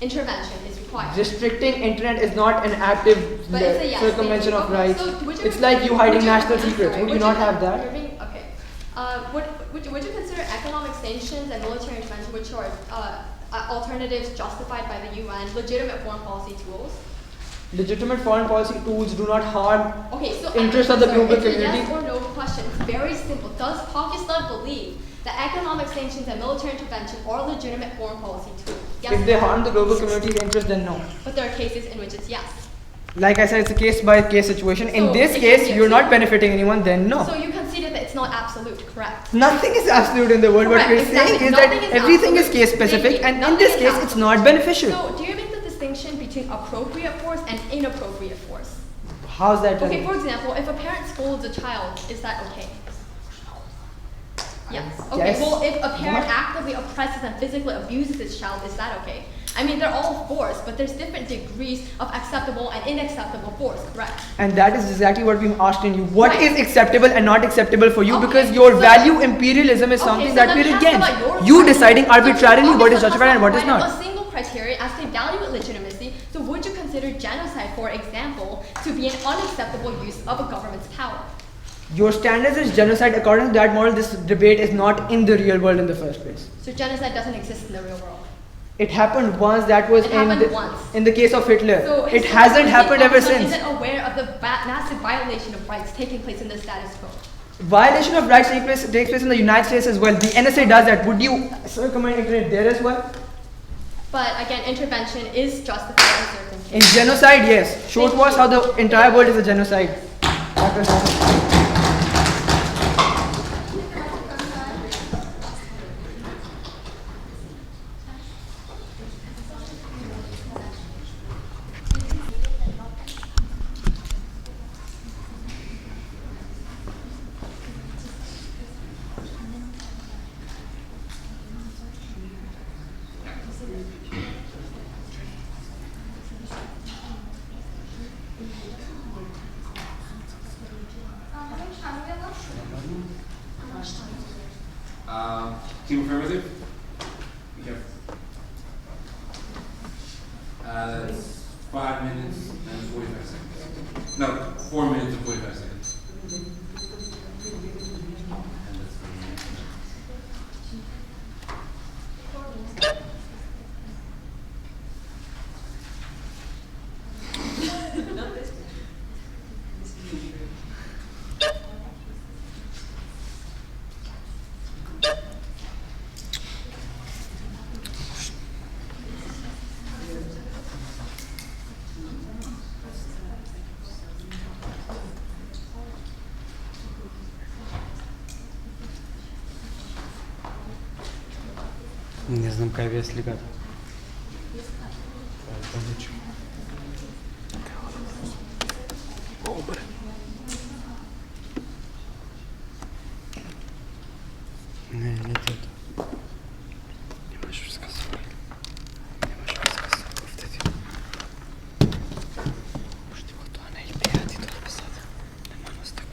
intervention is required. Restricting internet is not an active But it's a yes. circumvention of Okay, rights. so would It's like you hiding would national I'm secrets. sorry, Would you not have that? you're being- okay. Would you consider economic sanctions and military intervention, which are alternatives justified by the UN, legitimate foreign policy tools? Legitimate foreign policy tools do not harm Okay, so interests of the global it's a community. yes or no question. It's very simple. Does Pakistan believe that economic sanctions and military intervention are legitimate foreign policy tools? Yes If or they no? harm the global community's interest, then no. But there are cases in which it's yes. Like I said, it's a case by case situation. In So, this it case, can be you're not absolute. benefiting anyone, then no. So you conceded that it's not absolute, correct? Nothing is absolute in the world. Correct, What we're exactly. saying is Nothing that is everything is absolute. case specific, Thank you. and in Nothing this is case, it's absolute. not beneficial. So do you make the distinction between appropriate force and inappropriate force? How's that? Okay, for example, if a parent scolds a child, is that okay? Yes. Okay, Yes. well, if a parent What? actively oppresses and physically abuses his child, is that okay? I mean, they're all force, but there's different degrees of acceptable and unacceptable force, correct? And that is exactly what we've asked in you. What Right. is acceptable and not acceptable for you? Okay, Because your so- value imperialism is Okay, something so that let me we're ask about against. your You criteria. deciding arbitrarily Okay, what is so justified and what is let's not. A single criteria as to evaluate legitimacy. So would you consider genocide, for example, to be an unacceptable use of a government's power? Your standards is genocide. According to that model, this debate is not in the real world in the first place. So genocide doesn't exist in the real world. It happened once. That was It in happened the, once. in the case of Hitler. So It hasn't happened ever Pakistan since. Isn't aware of the massive violation of rights taking place in the status quo. Violation of rights takes place in the United States as well. The NSA does that. Would you circumvent internet there as well? But again, intervention is justified in certain In cases. genocide, yes. Show Thank to us you. how the entire world is a genocide. That was it. Team affirmative? We have that's 5 minutes and 45 seconds. No, 4 minutes and 45 seconds. And that's for me. Nie znam kaj je slika. Не, не это. Не можешь рассказывать. Не можешь рассказывать. Повтори. Может, вот то она и пять, и то написать. Нема нас так.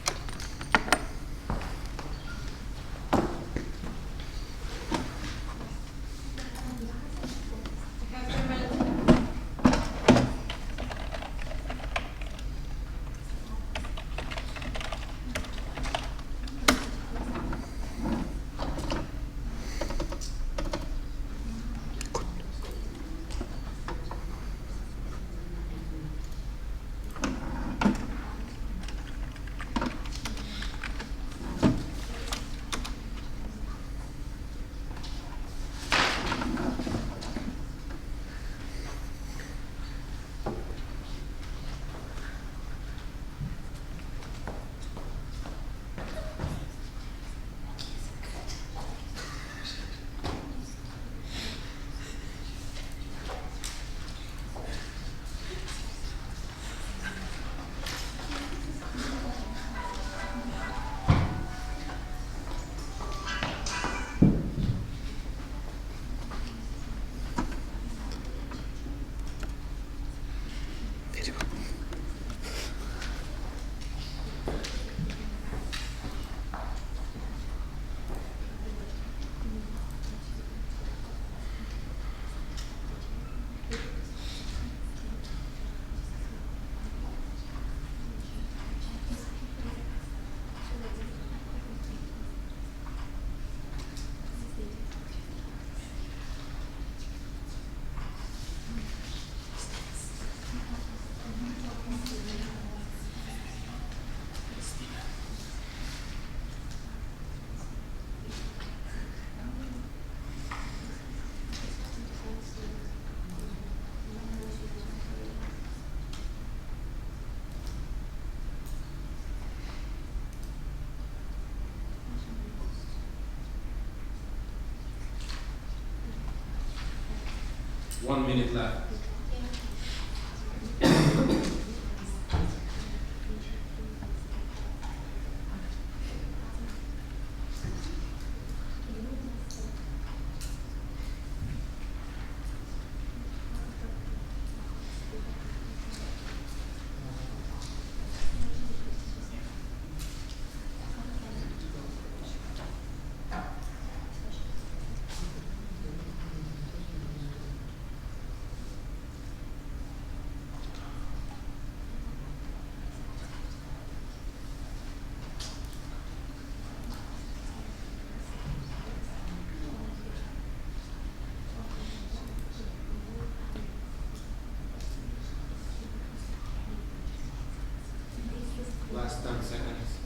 1 minute left. Last 10 seconds.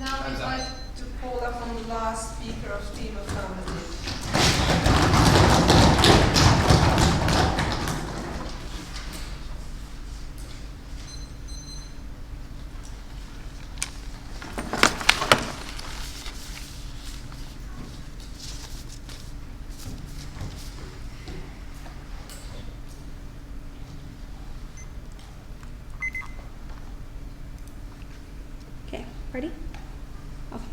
Now we'd like to call upon the last speaker of Team Affirmative. Okay, ready? Okay.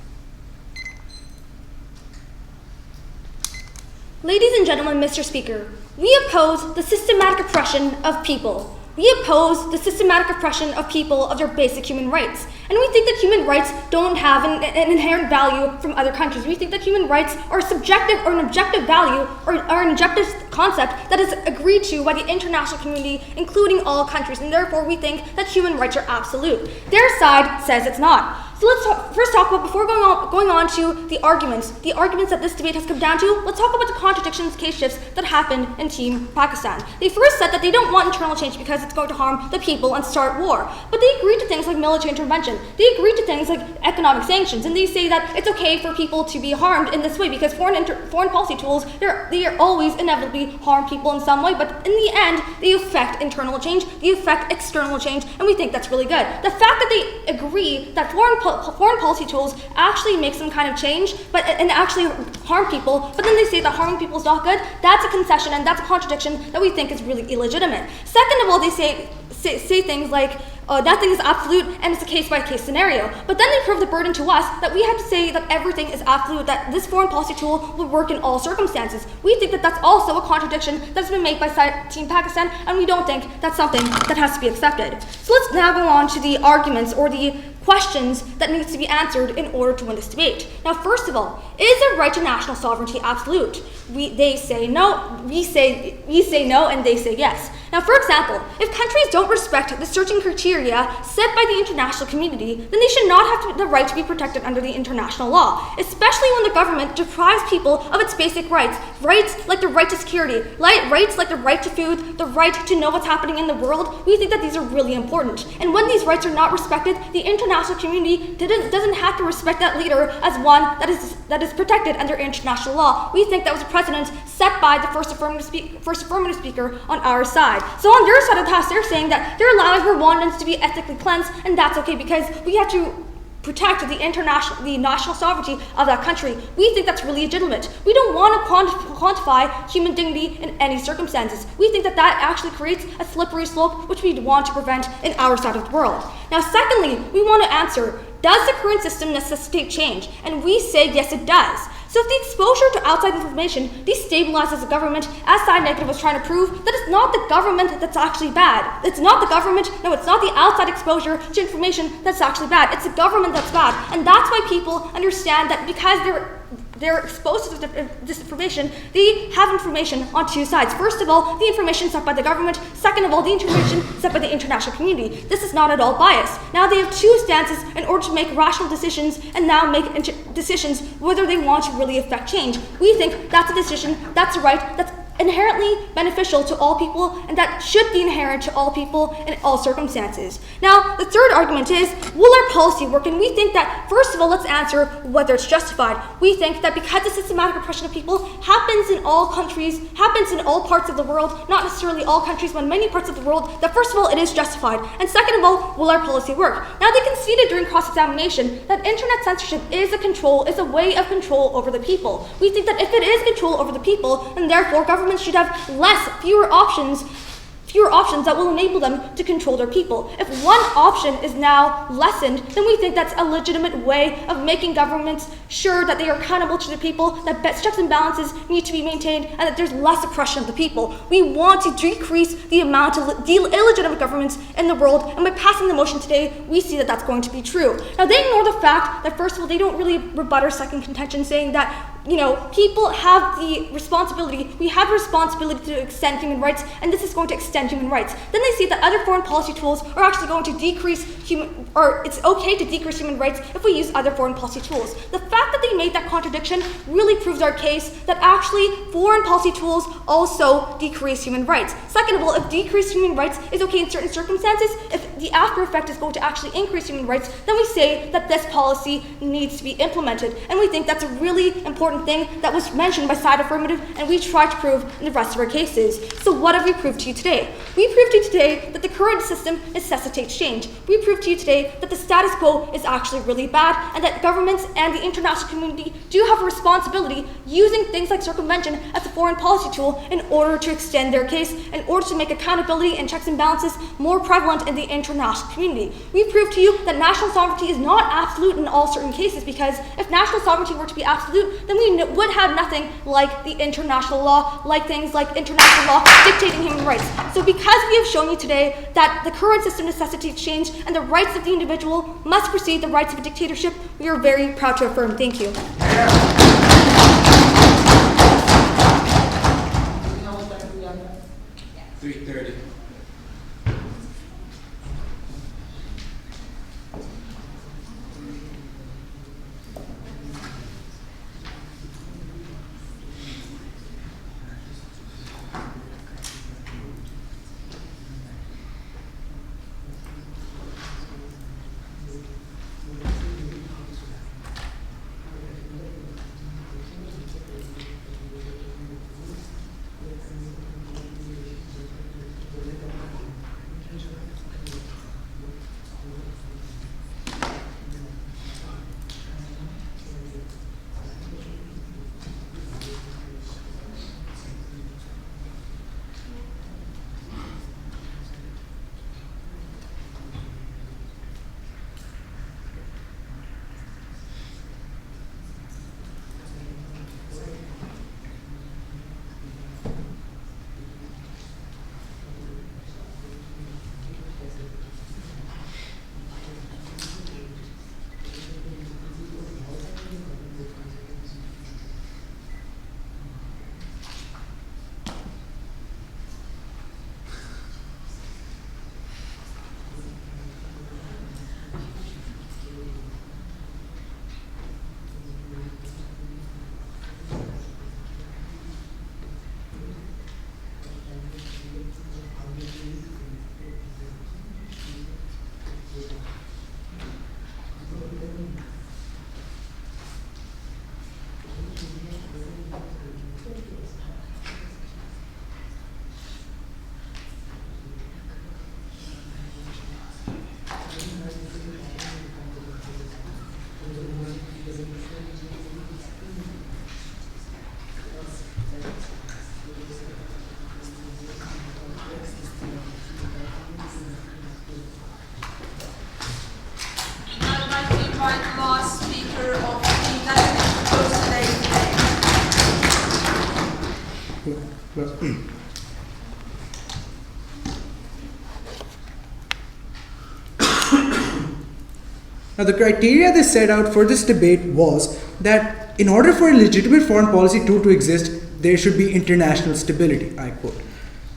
Ladies and gentlemen, Mr. Speaker, we oppose the systematic oppression of people. We oppose the systematic oppression of people of their basic human rights. And we think that human rights don't have an inherent value from other countries. We think that human rights are subjective or an objective value or an objective concept that is agreed to by the international community, including all countries. And therefore, we think that human rights are absolute. Their side says it's not. So let's first talk about, before going on to the arguments that this debate has come down to, let's talk about the contradictions, case shifts that happened in Team Pakistan. They first said that they don't want internal change because it's going to harm the people and start war. But they agreed to things like military intervention. They agreed to things like economic sanctions. And they say that it's okay for people to be harmed in this way because foreign policy tools, they are always inevitably harm people in some way. But in the end, they affect internal change, they affect external change, and we think that's really good. The fact that they agree that foreign policy tools actually make some kind of change and actually harm people, but then they say that harming people is not good, that's a concession and that's a contradiction that we think is really illegitimate. Second of all, they say things like, nothing is absolute and it's a case-by-case scenario. But then they prove the burden to us that we have to say that everything is absolute, that this foreign policy tool will work in all circumstances. We think that that's also a contradiction that's been made by Team Pakistan, and we don't think that's something that has to be accepted. So let's now go on to the arguments or the questions that needs to be answered in order to win this debate. Now, first of all, is the right to national sovereignty absolute? They say no, we say no, and they say yes. Now, for example, if countries don't respect the certain criteria set by the international community, then they should not have the right to be protected under the international law, especially when the government deprives people of its basic rights, rights like the right to security, rights like the right to food, the right to know what's happening in the world. We think that these are really important. And when these rights are not respected, the international community doesn't have to respect that leader as one that is protected under international law. We think that was a precedent set by the first affirmative speaker on our side. So on their side of the house, they're saying that they're allowing Rwandans to be ethnically cleansed, and that's okay because we have to protect the national sovereignty of that country. We think that's really legitimate. We don't want to quantify human dignity in any circumstances. We think that that actually creates a slippery slope which we want to prevent in our side of the world. Now, secondly, we want to answer, does the current system necessitate change? And we say yes, it does. So if the exposure to outside information destabilizes the government, as Side Negative was trying to prove, that it's not the government that's actually bad. It's not the government, no, it's not the outside exposure to information that's actually bad. It's the government that's bad. And that's why people understand that because they're exposed to disinformation, they have information on two sides. First of all, the information set by the government. Second of all, the information set by the international community. This is not at all biased. Now they have two stances in order to make rational decisions and now make decisions whether they want to really affect change. We think that's a decision, that's a right, that's inherently beneficial to all people and that should be inherent to all people in all circumstances. Now, the third argument is, will our policy work? And we think that, first of all, let's answer whether it's justified. We think that because the systematic oppression of people happens in all countries, happens in all parts of the world, not necessarily all countries, but many parts of the world, that first of all, it is justified. And second of all, will our policy work? Now, they conceded during cross-examination that internet censorship is a way of control over the people. We think that if it is control over the people, then therefore governments should have fewer options that will enable them to control their people. If one option is now lessened, then we think that's a legitimate way of making governments sure that they are accountable to the people, that checks and balances need to be maintained, and that there's less oppression of the people. We want to decrease the amount of illegitimate governments in the world, and by passing the motion today, we see that that's going to be true. Now, they ignore the fact that, first of all, they don't really rebut our second contention, saying that people have the responsibility, we have a responsibility to extend human rights, and this is going to extend human rights. Then they say that other foreign policy tools are actually going to it's okay to decrease human rights if we use other foreign policy tools. The fact that they made that contradiction really proves our case that actually foreign policy tools also decrease human rights. Second of all, if decreased human rights is okay in certain circumstances, if the after effect is going to actually increase human rights, then we say that this policy needs to be implemented. And we think that's a really important thing that was mentioned by side affirmative, and we try to prove in the rest of our cases. So what have we proved to you today? We proved to you today that the current system necessitates change. We proved to you today that the status quo is actually really bad, and that governments and the international community do have a responsibility using things like circumvention as a foreign policy tool in order to extend their case, in order to make accountability and checks and balances more prevalent in the international community. We proved to you that national sovereignty is not absolute in all certain cases, because if national sovereignty were to be absolute, then we would have nothing like the international law, like things like international law dictating human rights. So because we have shown you today that the current system necessitates change and the rights of the individual must precede the rights of a dictatorship, we are very proud to affirm. Thank you. 3:30. Now, the criteria they set out for this debate was that in order for a legitimate foreign policy tool to exist, there should be international stability, I quote.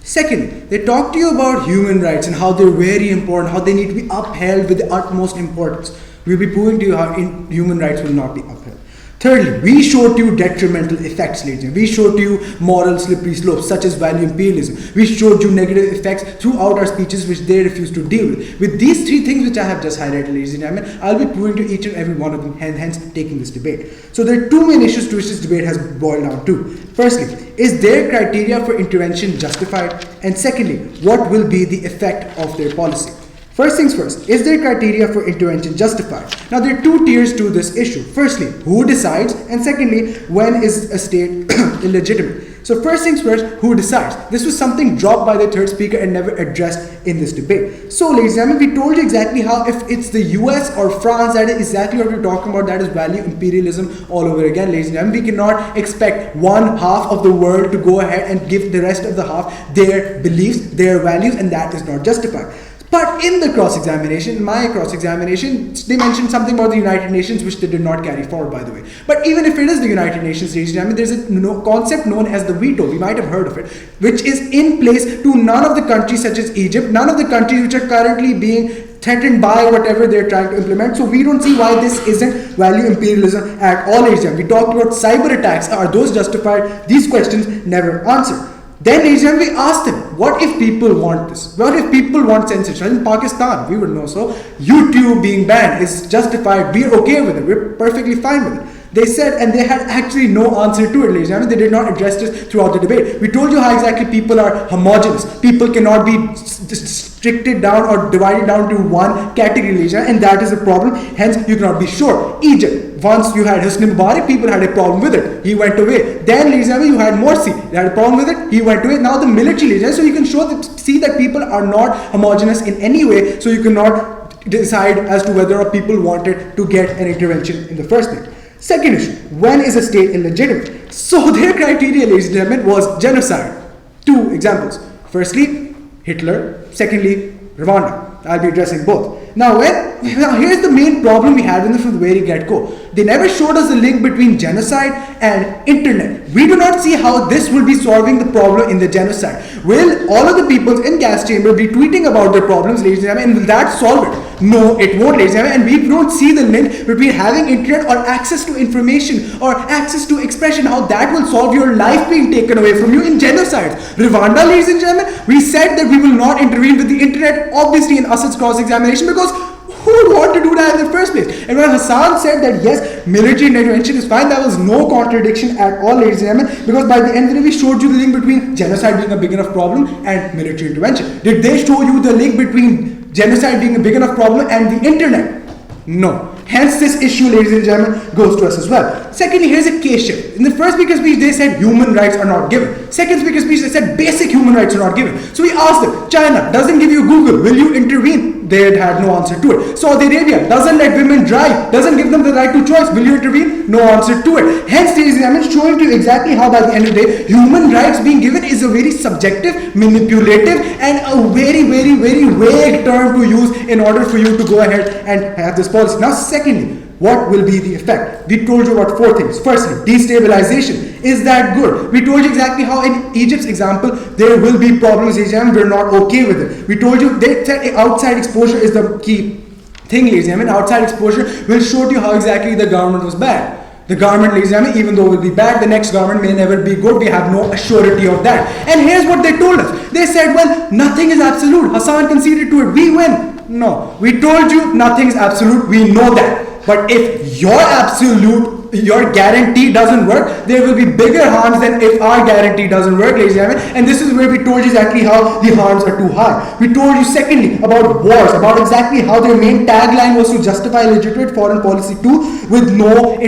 Second, they talked to you about human rights and how they're very important, how they need to be upheld with the utmost importance. We'll be proving to you how human rights will not be upheld. Thirdly, we showed you detrimental effects, ladies and gentlemen. We showed you moral slippery slopes such as value imperialism. We showed you negative effects throughout our speeches which they refused to deal with. With these three things which I have just highlighted, ladies and gentlemen, I'll be proving to each and every one of them, hence taking this debate. So there are two main issues to which this debate has boiled down to. Firstly, is their criteria for intervention justified? And secondly, what will be the effect of their policy? First things first, is their criteria for intervention justified? Now there are two tiers to this issue. Firstly, who decides? And secondly, when is a state illegitimate? So first things first, who decides? This was something dropped by the third speaker and never addressed in this debate. So ladies and gentlemen, we told you exactly how if it's the US or France, that is exactly what we're talking about, that is value imperialism all over again, ladies and gentlemen. We cannot expect one half of the world to go ahead and give the rest of the half their beliefs, their values, and that is not justified. But in the cross-examination, my cross-examination, they mentioned something about the United Nations, which they did not carry forward, by the way. But even if it is the United Nations, ladies and gentlemen, there's a concept known as the veto, we might have heard of it, which is in place to none of the countries such as Egypt, none of the countries which are currently being threatened by whatever they're trying to implement. So we don't see why this isn't value imperialism at all, ladies and gentlemen. We talked about cyber attacks. Are those justified? These questions never answered. Then, ladies and gentlemen, we asked them, what if people want this? What if people want censorship? In Pakistan, we would know so. YouTube being banned is justified. We're okay with it. We're perfectly fine with it. They said, and they had actually no answer to it, ladies and gentlemen. They did not address this throughout the debate. We told you how exactly people are homogenous. People cannot be restricted down or divided down to one category, ladies and that is a problem. Hence, you cannot be sure. Egypt, once you had Hosni Mubarak, people had a problem with it. He went away. Then, ladies and gentlemen, you had Morsi. They had a problem with it. He went away. Now the military, ladies and gentlemen, so you can see that people are not homogenous in any way. So you cannot decide as to whether or people wanted to get an intervention in the first place. Second issue, when is a state illegitimate? So their criteria, ladies and gentlemen, was genocide. Two examples. Firstly, Hitler. Secondly, Rwanda. I'll be addressing both. Now here's the main problem we had in this from the very get-go. They never showed us the link between genocide and internet. We do not see how this will be solving the problem in the genocide. Will all of the people in gas chamber be tweeting about their problems, ladies and gentlemen, and will that solve it? No, it won't, ladies and gentlemen, and we don't see the link between having internet or access to information or access to expression, how that will solve your life being taken away from you in genocides. Rwanda, ladies and gentlemen, we said that we will not intervene with the internet, obviously in Assad's cross-examination, because who would want to do that in the first place? And when Hassan said that yes, military intervention is fine, there was no contradiction at all, ladies and gentlemen, because by the end of the day we showed you the link between genocide being a big enough problem and military intervention. Did they show you the link between genocide being a big enough problem and the internet? No. Hence this issue, ladies and gentlemen, goes to us as well. Secondly, here's a case shift. In the first speaker speech, they said human rights are not given. Second speaker speech, they said basic human rights are not given. So we asked them, China doesn't give you Google, will you intervene? They had no answer to it. Saudi Arabia doesn't let women drive, doesn't give them the right to choice, will you intervene? No answer to it. Hence, ladies and gentlemen, showing to you exactly how by the end of the day, human rights being given is a very subjective, manipulative, and a very, very, very vague term to use in order for you to go ahead and have this policy. Now, secondly, what will be the effect? We told you about four things. Firstly, destabilization. Is that good? We told you exactly how in Egypt's example, there will be problems, and we're not okay with it. We told you they said outside exposure is the key thing, ladies and gentlemen. Outside exposure will show you how exactly the government was bad. The government, ladies and gentlemen, even though it will be bad, the next government may never be good. We have no assurity of that. And here's what they told us. They said, well, nothing is absolute. Hassan conceded to it. We win. No. We told you nothing is absolute. We know that. But if your guarantee doesn't work, there will be bigger harms than if our guarantee doesn't work, ladies and gentlemen. And this is where we told you exactly how the harms are too high. We told you secondly about wars, about exactly how their main tagline was to justify legitimate foreign policy too, with no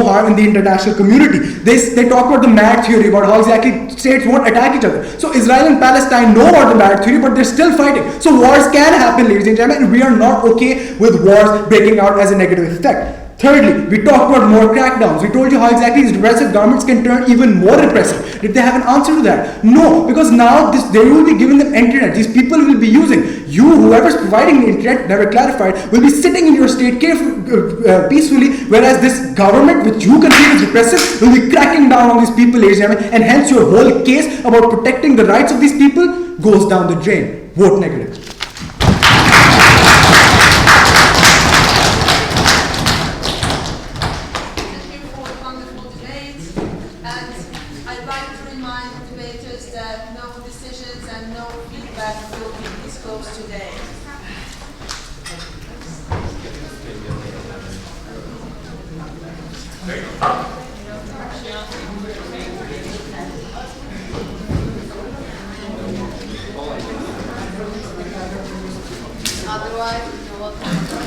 harm in the international community. They talk about the MAD theory, about how exactly states won't attack each other. So Israel and Palestine know about the MAD theory, but they're still fighting. So wars can happen, ladies and gentlemen, and we are not okay with wars breaking out as a negative effect. Thirdly, we talked about more crackdowns. We told you how exactly these repressive governments can turn even more repressive. Did they have an answer to that? No, because now they will be giving them internet. These people will be using. You, whoever's providing the internet, never clarified, will be sitting in your state peacefully, whereas this government, which you consider as repressive, will be cracking down on these people, ladies and gentlemen, and hence your whole case about protecting the rights of these people goes down the drain. Vote negative. Thank you for that will be disclosed today. Otherwise, you're welcome.